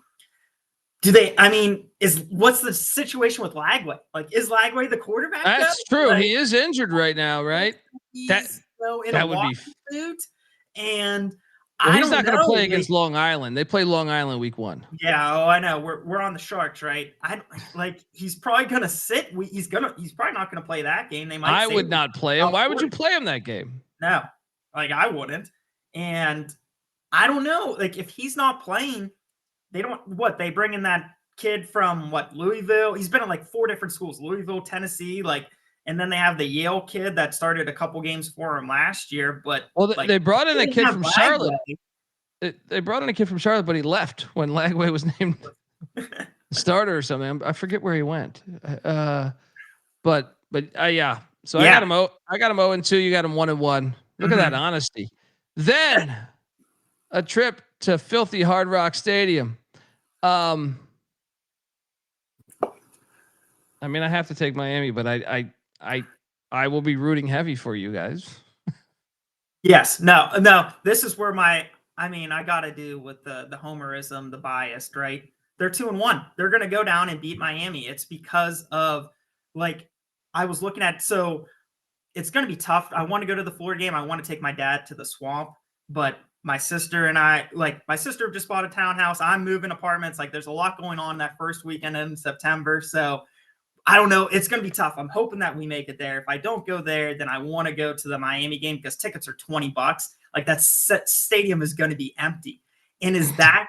What's the situation with Lagway? Like, is Lagway the quarterback? That's true. He is injured right now, right? That would be suit. And he's not going to play against Long Island. They play Long Island week 1. Yeah. Oh, I know. We're on the Sharks, right? He's probably going to sit. He's probably not going to play that game. I would not play him. Why would you play him that game? No, I wouldn't. And I don't know. Like, if he's not playing, they bring in that kid from Louisville. He's been in 4 different schools, Louisville, Tennessee, and then they have the Yale kid that started a couple games for him last year. But they brought in a kid from Charlotte. They brought in a kid from Charlotte, but he left when Lagway was named starter or something. I forget where he went. Yeah. So I got him 0-2. You got him 1-1. Look at that honesty. Then a trip to filthy Hard Rock Stadium. I have to take Miami, but I will be rooting heavy for you guys. Yes. No. This is where I got to do with the homerism, the bias, right? They're 2-1. They're going to go down and beat Miami. It's because of I was looking at, so it's going to be tough. I want to go to the Florida game. I want to take my dad to the Swamp, but my sister and my sister just bought a townhouse. I'm moving apartments. There's a lot going on that first weekend in September. So I don't know. It's going to be tough. I'm hoping that we make it there. If I don't go there, then I want to go to the Miami game because tickets are $20. That stadium is going to be empty. And is that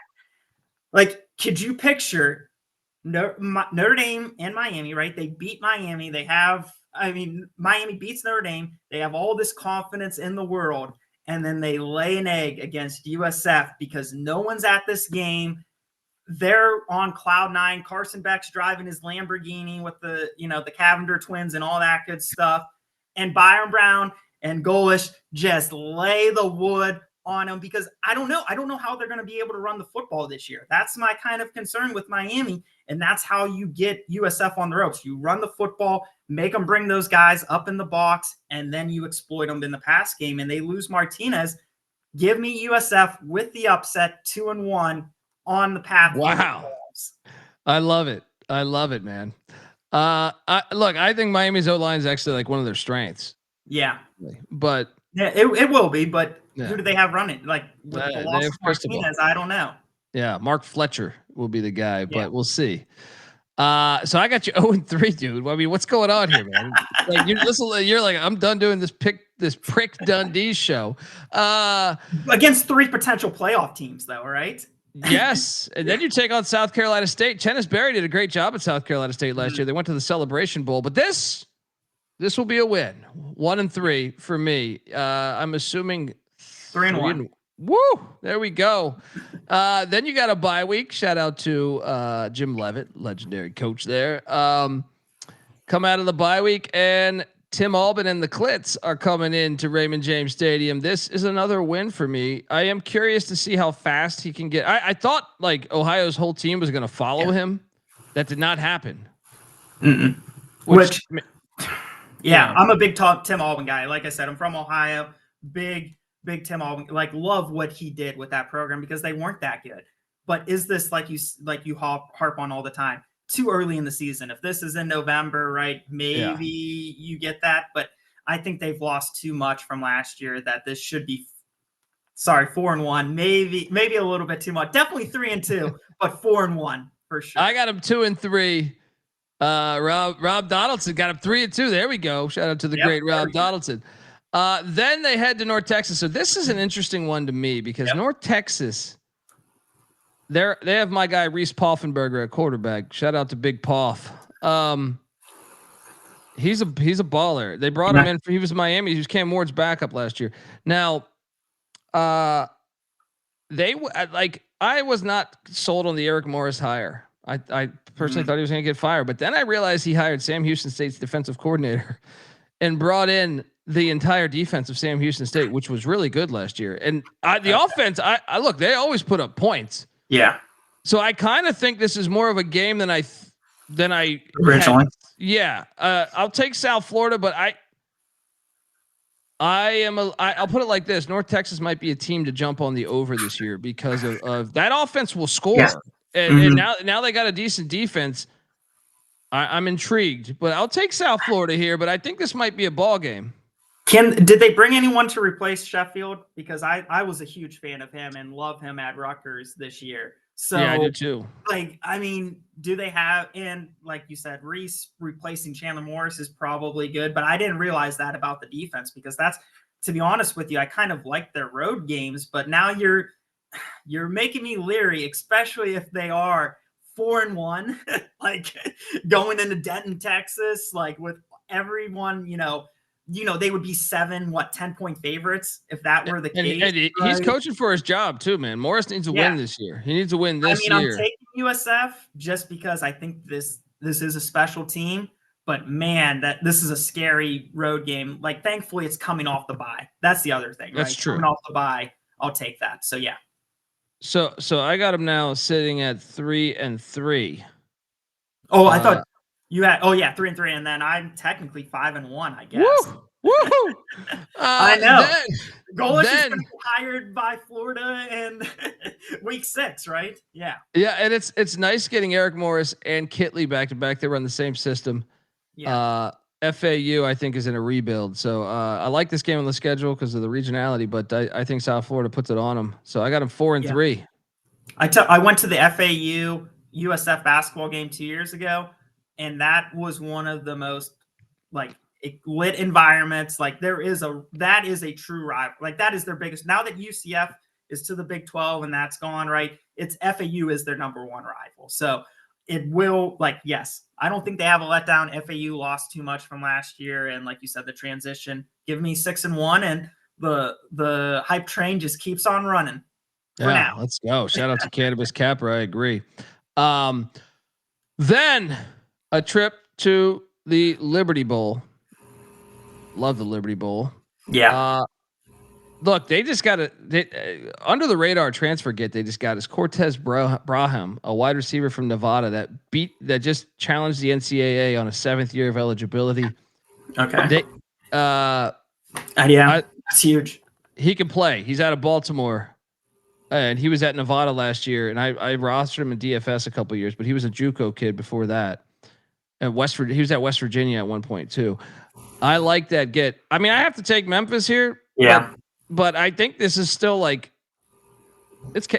could you picture Notre Dame and Miami, right? They beat Miami. Miami beats Notre Dame. They have all this confidence in the world. and then they lay an egg against USF because no one's at this game. They're on cloud nine. Carson Beck's driving his Lamborghini with the Cavender twins and all that good stuff. And Byrum Brown and Golesh just lay the wood on them because I don't know how they're going to be able to run the football this year. That's my kind of concern with Miami. And that's how you get USF on the ropes. You run the football, make them bring those guys up in the box, and then you exploit them in the pass game. And they lose Martinez. Give me USF with the upset, 2-1 on the path. Wow. I love it. I love it, man. I think Miami's O-line is actually like one of their strengths. Yeah. But yeah, it will be, but yeah. Who do they have running? Like with the loss of Martinez, I don't know. Yeah, Mark Fletcher will be the guy, but we'll see. So I got you 0-3, dude. I mean, what's going on here, man? Like you're like, I'm done doing this prick Dundee show. Against 3 potential playoff teams, though, right? Yes, and then you take on South Carolina State. Chennis Berry did a great job at South Carolina State last year. They went to the Celebration Bowl, but this will be a win. 1-3 for me. I'm assuming 3-1. Woo! There we go. Then you got a bye week. Shout out to Jim Levitt, legendary coach there. Come out of the bye week, and Tim Albin and the Clits are coming in to Raymond James Stadium. This is another win for me. I am curious to see how fast he can get. I thought like Ohio's whole team was going to follow him. That did not happen. Which I'm a big Tim Albin guy. Like I said, I'm from Ohio. Big Tim Albin. Like love what he did with that program because they weren't that good. But is this like you harp on all the time? Too early in the season. If this is in November, right, maybe you get that. But I think they've lost too much from last year that this should be 4-1, maybe a little bit too much. Definitely 3-2, but 4-1 for sure. I got him 2-3. Rob Donaldson got him 3-2. There we go. Shout out to the great Rob Donaldson. Then they head to North Texas. So this is an interesting one to me because North Texas, they have my guy Reese Poffenberger at quarterback. Shout out to Big Poff. He's a baller. They brought him in. He was Miami. He was Cam Ward's backup last year. Now, I was not sold on the Eric Morris hire. I personally thought he was going to get fired, but then I realized he hired Sam Houston State's defensive coordinator and brought in the entire defense of Sam Houston State, which was really good last year. And the offense, I look, they always put up points. Yeah. So I kind of think this is more of a game than I originally. I'll take South Florida, but I'll put it like this. North Texas might be a team to jump on the over this year because of that offense will score. Yeah. And now they got a decent defense. I'm intrigued, but I'll take South Florida here, but I think this might be a ball game. Did they bring anyone to replace Sheffield? Because I was a huge fan of him and love him at Rutgers this year. So yeah, I do too. Do they have, and like you said, Reese replacing Chandler Morris is probably good, but I didn't realize that about the defense because that's, to be honest with you, I kind of like their road games, but now you're making me leery, especially if they are 4-1, like going into Denton, Texas, like with everyone, they would be 10-point favorites if that were the case. And he's coaching for his job too, man. Morris needs to win this year. He needs to win this year. I'm taking USF just because I think this is a special team, but man, this is a scary road game. Like, thankfully it's coming off the bye. That's the other thing, right? That's true. Coming off the bye, I'll take that. So yeah. So I got him now sitting at 3-3. Oh, I thought you had 3-3, and then I'm technically 5-1, I guess. Woo! I know. Golesh is going to be hired by Florida in week 6, right? Yeah. Yeah, and it's nice getting Eric Morris and Kitley back to back. They run the same system. Yeah. FAU, I think, is in a rebuild. So I like this game on the schedule because of the regionality, but I think South Florida puts it on them. So I got them 4-3. I went to the FAU USF basketball game 2 years ago, and that was one of the most lit environments. Like that is a true rival. Like that is their biggest. Now that UCF is to the Big 12 and that's gone, right? It's FAU is their number one rival. So it will, yes, I don't think they have a letdown. FAU lost too much from last year. And like you said, the transition, give me 6-1 and the hype train just keeps on running. For now. Let's go. Shout out to Cannabis Capra. I agree. Then a trip to the Liberty Bowl. Love the Liberty Bowl. Yeah. Look, they just got under the radar transfer they just got is Cortez Braham, a wide receiver from Nevada that just challenged the NCAA on a 7th year of eligibility. Okay. That's huge. He can play. He's out of Baltimore. And he was at Nevada last year, and I rostered him in DFS a couple years, but he was a JUCO kid before that. At he was at West Virginia at one point too. I like that get. I mean, I have to take Memphis here. Yeah. But I think this is still like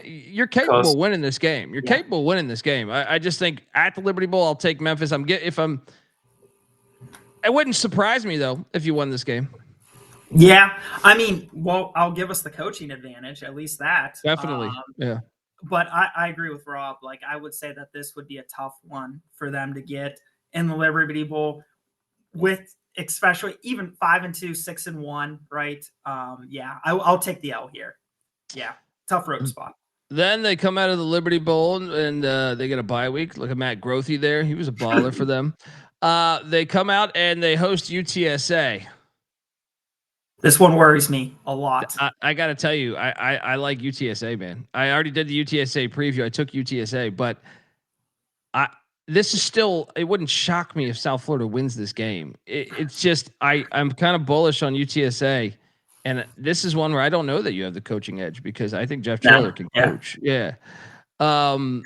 you're capable of winning this game. You're capable of winning this game. I just think at the Liberty Bowl, I'll take Memphis. It wouldn't surprise me though if you won this game. Yeah, I mean, well, I'll give us the coaching advantage, at least that. Definitely, yeah. But I agree with Rob. Like, I would say that this would be a tough one for them to get in the Liberty Bowl, with especially even 5-2, 6-1, right? I'll take the L here. Yeah, tough road spot. Then they come out of the Liberty Bowl and they get a bye week. Look at Matt Grothy there; he was a baller for them. They come out and they host UTSA. This one worries me a lot. I got to tell you, I like UTSA, man. I already did the UTSA preview. I took UTSA, but this is still, it wouldn't shock me if South Florida wins this game. It's just, I'm kind of bullish on UTSA. And this is one where I don't know that you have the coaching edge because I think Jeff Traylor can coach. Yeah. What's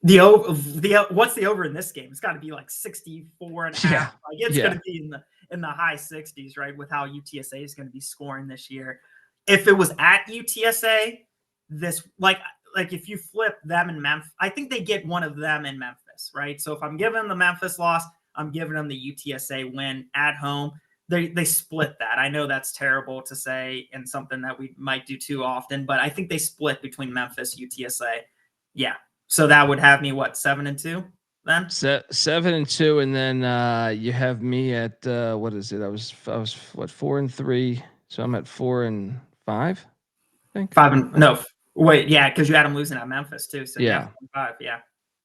the over in this game? It's got to be like 64 and a half. Like it's going to be in the high 60s, right? With how UTSA is going to be scoring this year. If it was at UTSA, this like if you flip them in Memphis, I think they get one of them in Memphis, right? So if I'm giving them the Memphis loss, I'm giving them the UTSA win at home. They split that. I know that's terrible to say and something that we might do too often, but I think they split between Memphis, UTSA. Yeah. So that would have me 7-2 then? 7-2, and then you have me at what is it? I was 4-3, so I'm at 4-5. I think 5 no wait, yeah, because you had them losing at Memphis too. So 5,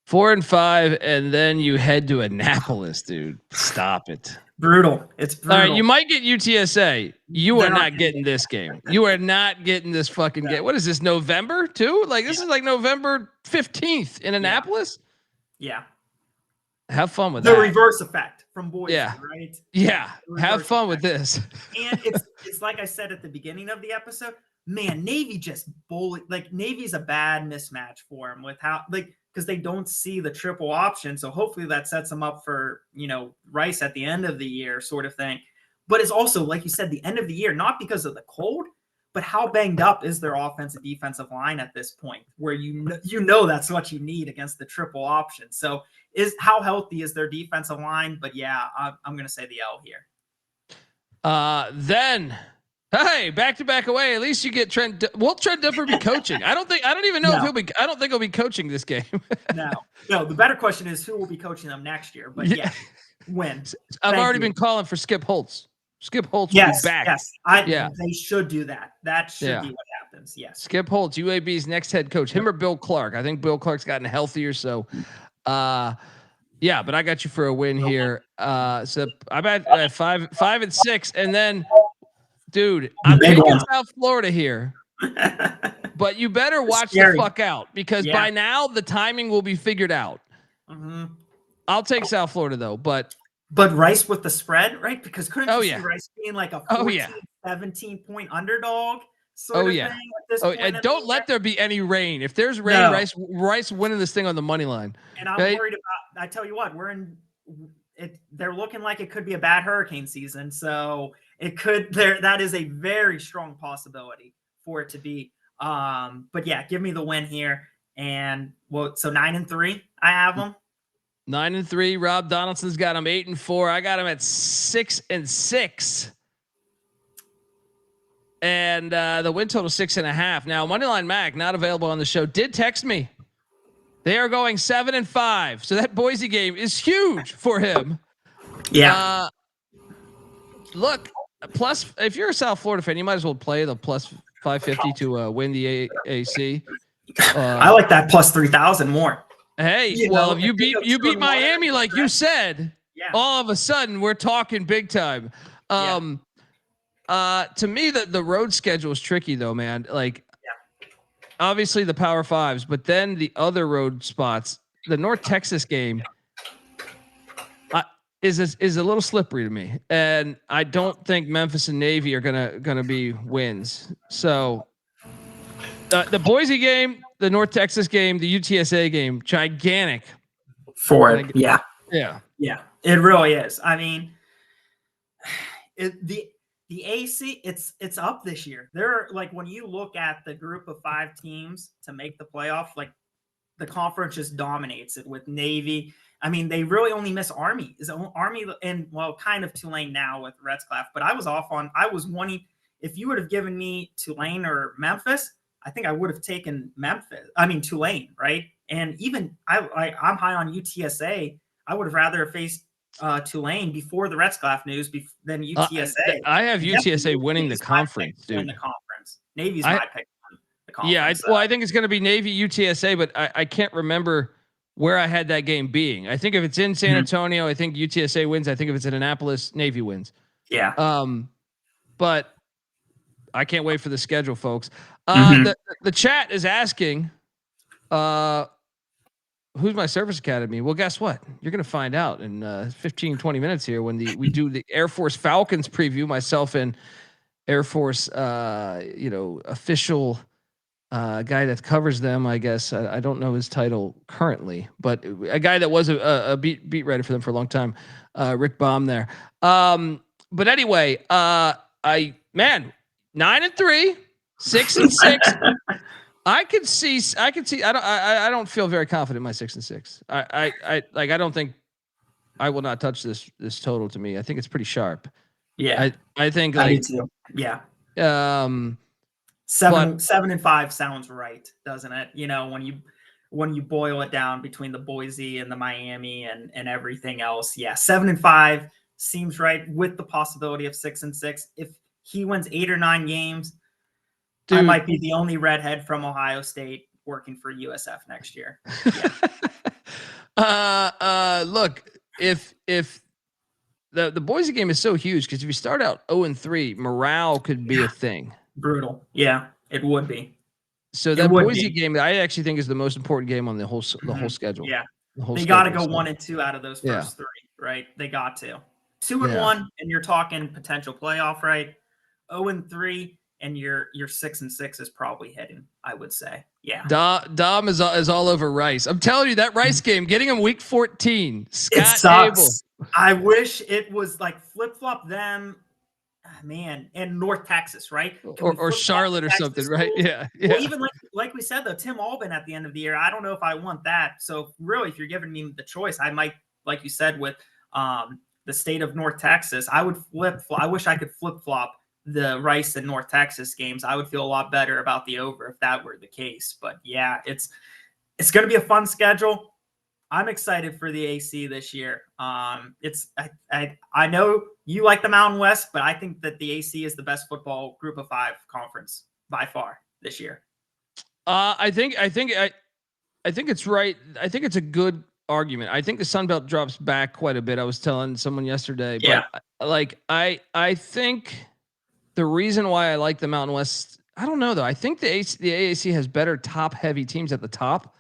4-5, and then you head to Annapolis, dude. Stop it. Brutal. It's brutal. All right, you might get UTSA. You are not getting this game. You are not getting this fucking game. What is this, November too? Like this is like November 15th in Annapolis. Yeah. Have fun with the that. reverse effect from Boise, right? Yeah. Have fun with this. And it's like I said at the beginning of the episode, man, Navy just Navy's a bad mismatch for him with how because they don't see the triple option. So hopefully that sets them up for, Rice at the end of the year sort of thing. But it's also, like you said, the end of the year, not because of the cold, but how banged up is their offensive defensive line at this point where that's what you need against the triple option. So how healthy is their defensive line? But yeah, I'm going to say the L here. Then hey, back-to-back away. At least you get Trent. Will Trent Dilfer be coaching? I don't even know if he'll be. I don't think he'll be coaching this game. No. The better question is who will be coaching them next year. But when I've already been calling for Skip Holtz. Skip Holtz will be back. Yes, they should do that. That should be what happens. Yes, Skip Holtz, UAB's next head coach. Him or Bill Clark. I think Bill Clark's gotten healthier. So, but I got you for a win here. So I'm at 5-6, and then. Dude, I'm taking South Florida here, but you better watch the fuck out because by now the timing will be figured out. Mm-hmm. I'll take South Florida though, but Rice with the spread, right? Because couldn't you see Rice being like a 17 point underdog sort of thing at this point? And don't let there be any rain. If there's rain, Rice winning this thing on the money line. And I'm worried about. I tell you what, they're looking like it could be a bad hurricane season, so. It could that is a very strong possibility for it to be. But yeah, give me the win here. And so 9-3, I have them. 9-3. Rob Donaldson's got him 8-4. I got him at 6-6. And the win total 6.5. Now, Moneyline Mac, not available on the show, did text me. They are going 7-5. So that Boise game is huge for him. Yeah. Look, plus, if you're a South Florida fan, you might as well play the plus 550 to win the AAC. I like that plus 3,000 more. Hey, if you beat Miami like you said, all of a sudden we're talking big time. To me, the road schedule is tricky though, man. Like, obviously the Power Fives, but then the other road spots, the North Texas game is a little slippery to me, and I don't think Memphis and Navy are gonna be wins. So the Boise game, the North Texas game, the UTSA game, gigantic for it. Yeah. It really is. I mean, the AC, it's up this year. There, like, when you look at the group of 5 teams to make the playoff, like, the conference just dominates it with Navy. I mean, they really only miss Army. Is Army and kind of Tulane now with Redcliffe. But I was wanting, if you would have given me Tulane or Memphis, I think I would have taken Tulane, right? And even I'm high on UTSA. I would have rather faced Tulane before the Redcliffe news than UTSA. I have UTSA winning the conference, dude. Win the conference. Navy's my pick. The conference. Yeah, I think it's going to be Navy UTSA, but I can't remember where I had that game being. I think if it's in San Antonio, I think UTSA wins. I think if it's in Annapolis, Navy wins. Yeah. But I can't wait for the schedule, folks. The chat is asking, who's my service academy? Well, guess what? You're going to find out in 15, 20 minutes here when we do the Air Force Falcons preview, myself and Air Force, official guy that covers them, I guess. I don't know his title currently, but a guy that was a beat writer for them for a long time, Rick Baum there. But anyway, 9-3, 6-6. I could see. I don't feel very confident in my 6-6. I don't think I will not touch this total. To me, I think it's pretty sharp. Yeah, I think I do too. Yeah. 7-5 sounds right, doesn't it? You know, when you boil it down between the Boise and the Miami and everything else, 7-5 seems right with the possibility of 6-6. If he wins 8 or 9 games, dude, I might be the only redhead from Ohio State working for USF next year. Yeah. Look, if the Boise game is so huge, because if you start out 0-3, morale could be a thing. Brutal. Yeah, it would be. So that Boise game, I actually think is the most important game on the whole schedule. Yeah, they got to go 1 and 2 out of those first 3, right? They got to 2 and 1, and you're talking potential playoff, right? 0-3, and your 6-6 is probably hitting, I would say. Yeah. Dom is all over Rice. I'm telling you, that Rice game, getting him week 14. Scott it sucks. Abel. I wish it was like flip flop them. Man, and North Texas, right? Or Charlotte or something, right? Yeah. Well, even like we said, though, Tim Albin at the end of the year, I don't know if I want that. So really, if you're giving me the choice, I might, like you said, with the state of North Texas, I would I wish I could flip flop the Rice and North Texas games. I would feel a lot better about the over if that were the case. But yeah, it's going to be a fun schedule. I'm excited for the AC this year. I know you like the Mountain West, but I think that the AC is the best football group of 5 conference by far this year. I think it's right. I think it's a good argument. I think the Sun Belt drops back quite a bit. I was telling someone yesterday, but I think the reason why I like the Mountain West, I don't know though. I think the AAC has better top heavy teams at the top.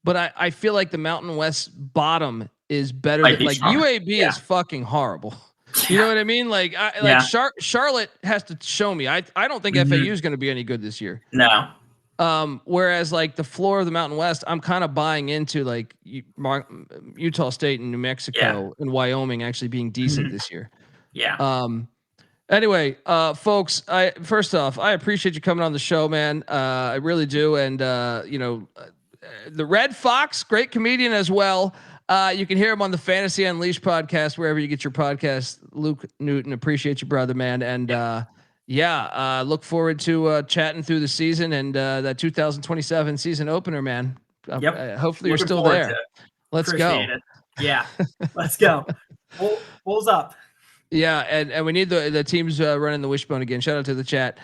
But I feel like the Mountain West bottom is better. Like UAB is fucking horrible. You know what I mean? Like Charlotte has to show me. I don't think FAU is going to be any good this year. No. Whereas like the floor of the Mountain West, I'm kind of buying into like Utah State and New Mexico and Wyoming actually being decent this year. Yeah. Anyway, folks, first off, I appreciate you coming on the show, man. I really do. And the Redfox, great comedian as well. You can hear him on the Fantasy Unleashed podcast, wherever you get your podcast. Luke Newton, appreciate you, brother, man. And look forward to chatting through the season and that 2027 season opener, man. Hopefully you're still there. Let's go. Yeah, let's go. Bulls up. Yeah, and we need the teams running the wishbone again. Shout out to the chat.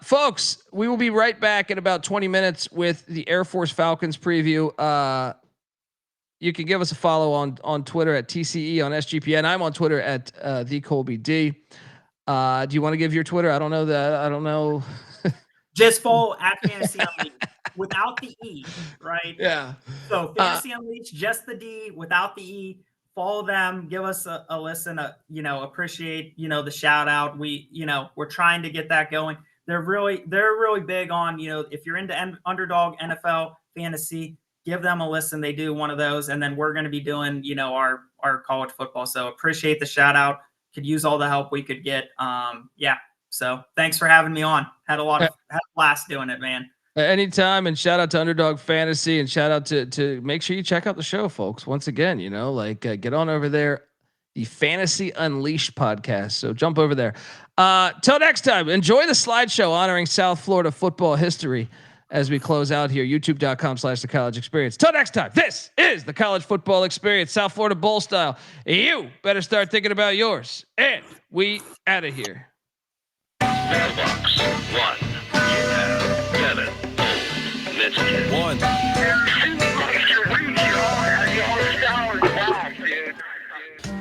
Folks, we will be right back in about 20 minutes with the Air Force Falcons preview. You can give us a follow on Twitter at TCE on SGPN. I'm on Twitter at the Colby D. Do you want to give your Twitter? I don't know that. I don't know. Just follow at Fantasy Unleashed without the E, right? Yeah. So Fantasy Unleashed, just the D without the E. Follow them. Give us a listen. Appreciate the shout out. We're trying to get that going. They're really big on if you're into underdog NFL fantasy, give them a listen. They do one of those, and then we're going to be doing our college football. So appreciate the shout out. Could use all the help we could get. So thanks for having me on. Had a blast doing it, man. Anytime, and shout out to Underdog Fantasy, and shout out to make sure you check out the show, folks. Once again, get on over there, the Fantasy Unleashed podcast. So jump over there. Till next time, enjoy the slideshow honoring South Florida football history as we close out here. YouTube.com/The College Experience. Till next time, this is the College Football Experience, South Florida Bowl style. You better start thinking about yours, and we out of here. Mailbox 1. You have 7 Let's get 1.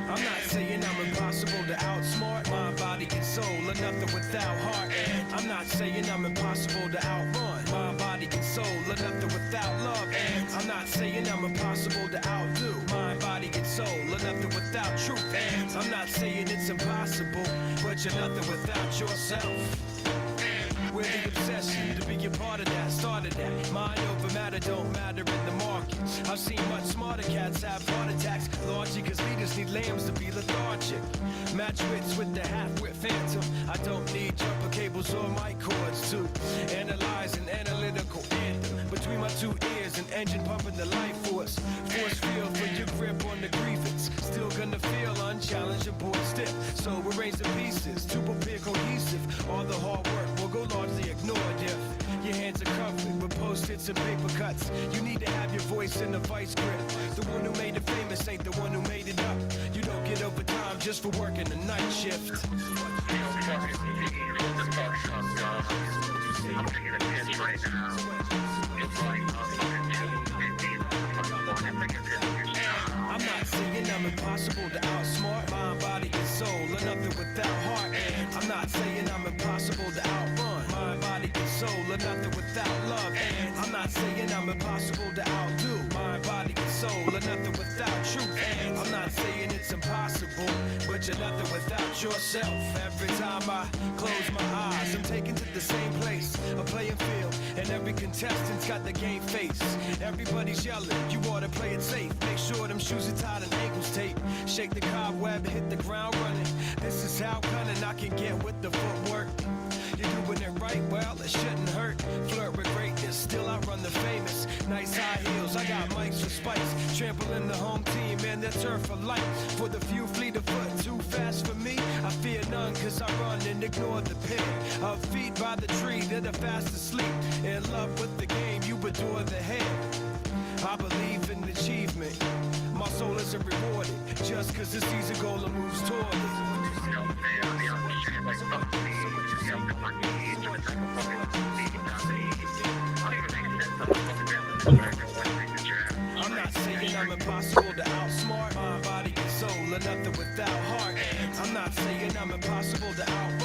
I'm not saying I'm impossible to outsmart my body and soul, or nothing without heart. And I'm not saying I'm impossible to outrun my body and soul, or nothing without love. And I'm not saying I'm impossible to outdo my body and soul, or nothing without truth. And I'm not saying it's impossible, but you're nothing without yourself. We're the obsession to be a part of that, started that. Mind over matter don't matter in the market. I've seen much smarter cats have heart attacks, largely because leaders need lambs to be lethargic. Match wits with the half-wit phantom. I don't need jumper cables or mic cords to analyze an analytical anthem. Between my two ears, an engine pumping the life force. Force field for your grip on the grievance. Still gonna feel unchallenged and bored stiff. So arrange the pieces to appear cohesive. All the hard work will go largely ignored if your hands are covered with post-its and paper cuts. You need to have your voice in the vice grip. The one who made it famous ain't the one who made it up. You don't get overtime just for working the night shift. I'm not saying I'm impossible to outsmart my body and soul, or nothing without heart. And I'm not saying I'm impossible to outrun my body and soul, or nothing without love. And I'm not saying I'm impossible to outdo my body and soul, or nothing without truth. And I'm not saying it's impossible, but you're nothing without yourself. Every time I close my eyes, I'm taken to the same place, a playing field, and every contestant's got the game face. Everybody's yelling, you ought to play it safe. Make sure them shoes are tied and ankles tape. Shake the cobweb, hit the ground running. This is how cunning I can get with the footwork. You're doing it right, well, it shouldn't hurt. Flirt with greatness, still I run the famous. Nice high heels, I got mics with spikes. Trampling the home team and their turf for life. For the few fleet of foot, too fast for me. I fear none, cause I run and ignore the pin. Of feet by the tree, they're the fast asleep. In love with the game, you adore the head. I believe in achievement. My soul isn't rewarded just cause the season goal moves toward it. I'm not saying I'm impossible to outsmart my body and soul, or nothing without heart. I'm not saying I'm impossible to outrun